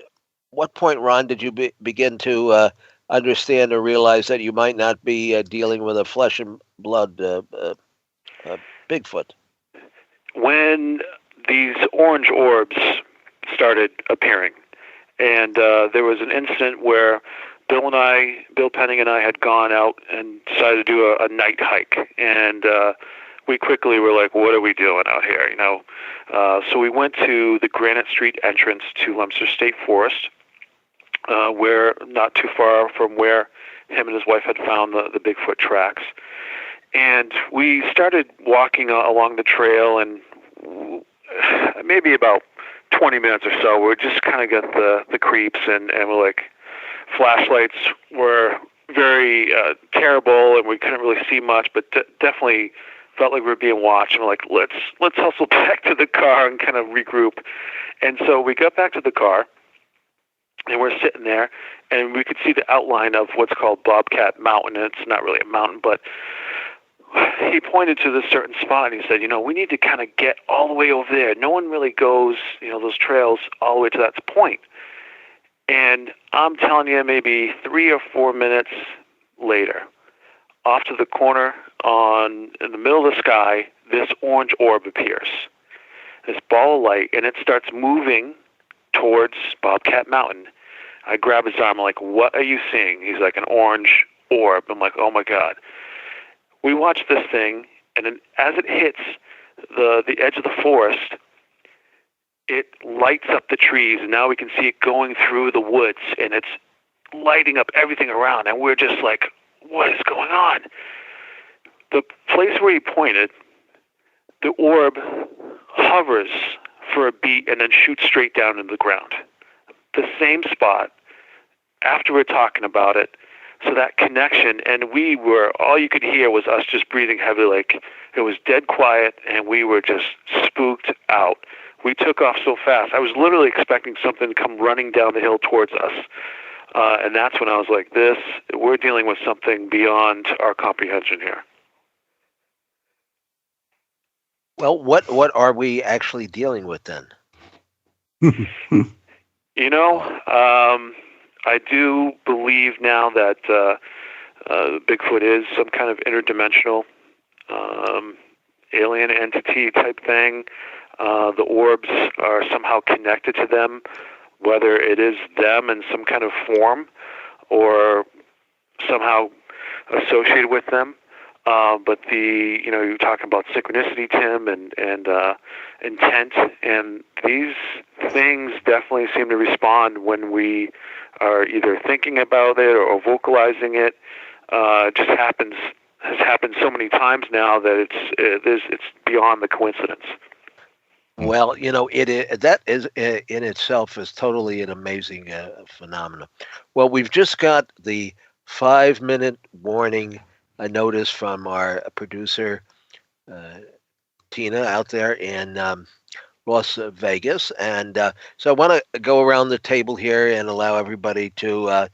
Ron, did you begin to understand or realize that you might not be dealing with a flesh and blood Bigfoot? When these orange orbs started appearing, and there was an incident where Bill Penning and I had gone out and decided to do a night hike, and we quickly were like, what are we doing out here, So we went to the Granite Street entrance to Leominster State Forest, where not too far from where him and his wife had found the Bigfoot tracks. And we started walking along the trail, and maybe about 20 minutes or so, we just kind of got the creeps, and we're like, flashlights were very terrible, and we couldn't really see much, but definitely felt like we were being watched, and we're like, let's hustle back to the car and kind of regroup. And so we got back to the car, and we're sitting there, and we could see the outline of what's called Bobcat Mountain. It's not really a mountain, but he pointed to this certain spot, and he said, we need to kind of get all the way over there. No one really goes, those trails all the way to that point. And I'm telling you, maybe 3 or 4 minutes later, off to the corner in the middle of the sky, this orange orb appears, this ball of light, and it starts moving towards Bobcat Mountain. I grab his arm, I'm like, what are you seeing? He's like, an orange orb. I'm like, oh my God. We watch this thing, and then as it hits the edge of the forest, it lights up the trees, and now we can see it going through the woods, and it's lighting up everything around, and we're just like, what is going on? The place where he pointed, the orb hovers for a beat and then shoots straight down into the ground. The same spot, after we're talking about it, so that connection, and all you could hear was us just breathing heavily, like it was dead quiet, and we were just spooked out. We took off so fast. I was literally expecting something to come running down the hill towards us. And that's when I was like, we're dealing with something beyond our comprehension here. Well, what are we actually dealing with then? I do believe now that Bigfoot is some kind of interdimensional alien entity type thing. The orbs are somehow connected to them, whether it is them in some kind of form or somehow associated with them. But you're talking about synchronicity, Tim, and intent, and these things definitely seem to respond when we are either thinking about it or vocalizing it. It just has happened so many times now that it's beyond the coincidence. Well, that is in itself is totally an amazing phenomenon. Well, we've just got the 5-minute warning notice from our producer Tina out there in Las Vegas, and so I want to go around the table here and allow everybody to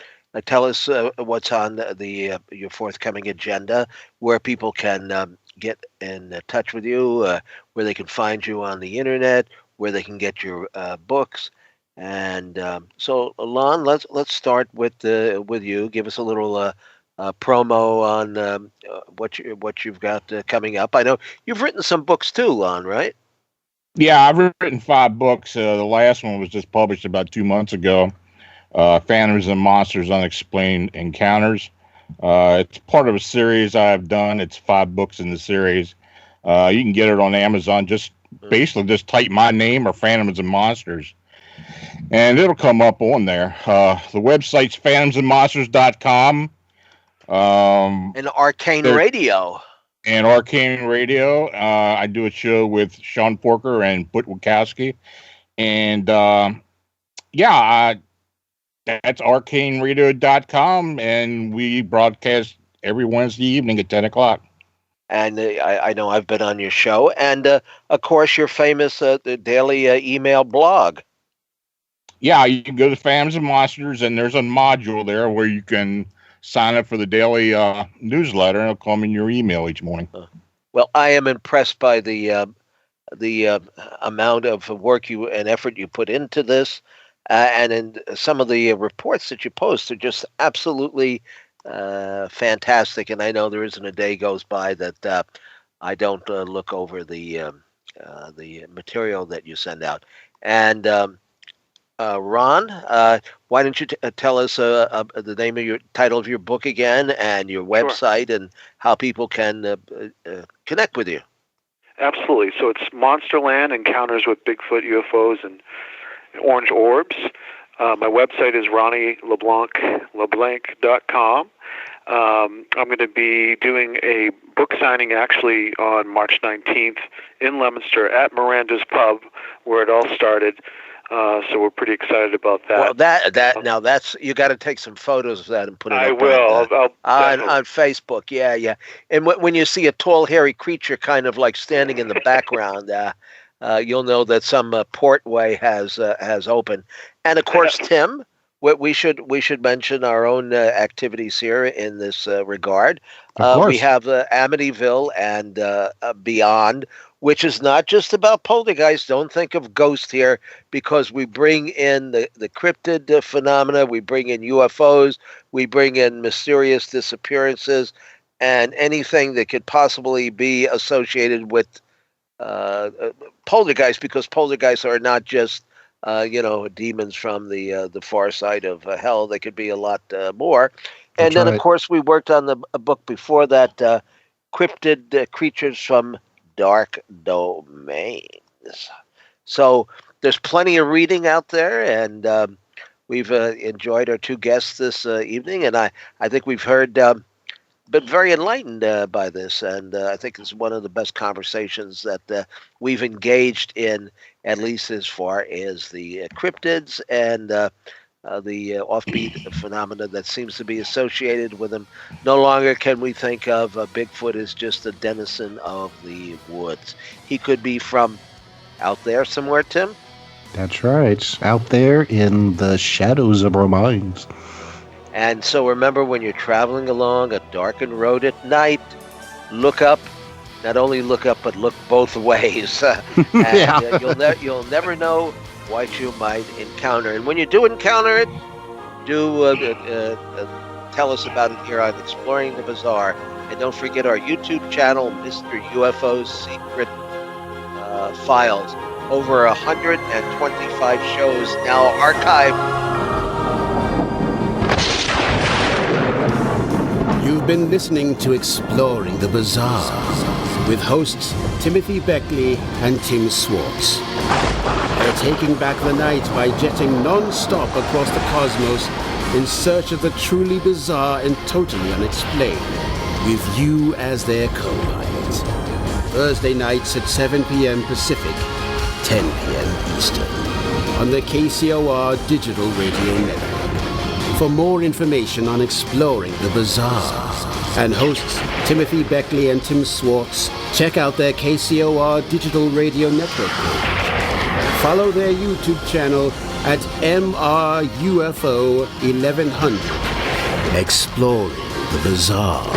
tell us what's on your forthcoming agenda, where people can get in touch with you, where they can find you on the internet, where they can get your books. And so, Lon, let's start with you. Give us a little promo on what you've got coming up. I know you've written some books too, Lon, right? Yeah, I've written 5 books. The last one was just published about 2 months ago. Phantoms and Monsters Unexplained Encounters. It's part of a series I've done. It's 5 books in the series. You can get it on Amazon. Basically just type my name or Phantoms and Monsters, and it'll come up on there. The website's phantomsandmonsters.com. And Arcane Radio. And Arcane Radio. I do a show with Sean Porker and But Wachowski. And that's arcaneradio.com, and we broadcast every Wednesday evening at 10 o'clock. And I know I've been on your show. And, of course, your famous the daily email blog. Yeah, you can go to Phantoms and Monsters, and there's a module there where you can sign up for the daily newsletter, and it'll come in your email each morning. Well, I am impressed by the amount of work and effort you put into this. And in some of the reports that you post are just absolutely fantastic. And I know there isn't a day goes by that I don't look over the material that you send out. And Ron, why don't you tell us the name of your title of your book again, and your website, and how people can connect with you? Absolutely. So it's Monsterland: Encounters with Bigfoot, UFOs, and Orange Orbs. My website is RonnieLeBlanc.com. I'm going to be doing a book signing actually on March 19th in Leominster at Miranda's Pub, where it all started. So we're pretty excited about that. Well, that's you got to take some photos of that and put it I up will. on Facebook. Yeah. And when you see a tall, hairy creature kind of like standing in the background, you'll know that some portway has opened. And of course, Tim, we should mention our own activities here in this regard. We have Amityville and Beyond, which is not just about poltergeist. Don't think of ghost here, because we bring in the cryptid phenomena, we bring in UFOs, we bring in mysterious disappearances, and anything that could possibly be associated with poltergeist, because poltergeists are not just demons from the far side of hell. They could be a lot more. And then, of course, we worked on a book before that, Cryptid Creatures from Dark Domains. So there's plenty of reading out there, and we've enjoyed our 2 guests this evening, and I think we've heard been very enlightened by this, and I think it's one of the best conversations that we've engaged in, at least as far as the cryptids and the offbeat phenomena that seems to be associated with them. No longer can we think of Bigfoot as just a denizen of the woods. He could be from out there somewhere, Tim? That's right. Out there in the shadows of our minds. And so remember, when you're traveling along a darkened road at night, look up. Not only look up, but look both ways. And you'll never know what you might encounter. And when you do encounter it, do tell us about it here on Exploring the Bizarre. And don't forget our YouTube channel, Mr. UFO's Secret Files. Over 125 shows now archived. You've been listening to Exploring the Bizarre with hosts Timothy Beckley and Tim Swartz. They're taking back the night by jetting non-stop across the cosmos in search of the truly bizarre and totally unexplained, with you as their co-pilot. Thursday nights at 7 p.m. Pacific, 10 p.m. Eastern, on the KCOR Digital Radio Network. For more information on exploring the bizarre, and hosts Timothy Beckley and Tim Swartz, check out their KCOR Digital Radio Network page. Follow their YouTube channel at MRUFO 1100. Exploring the bizarre.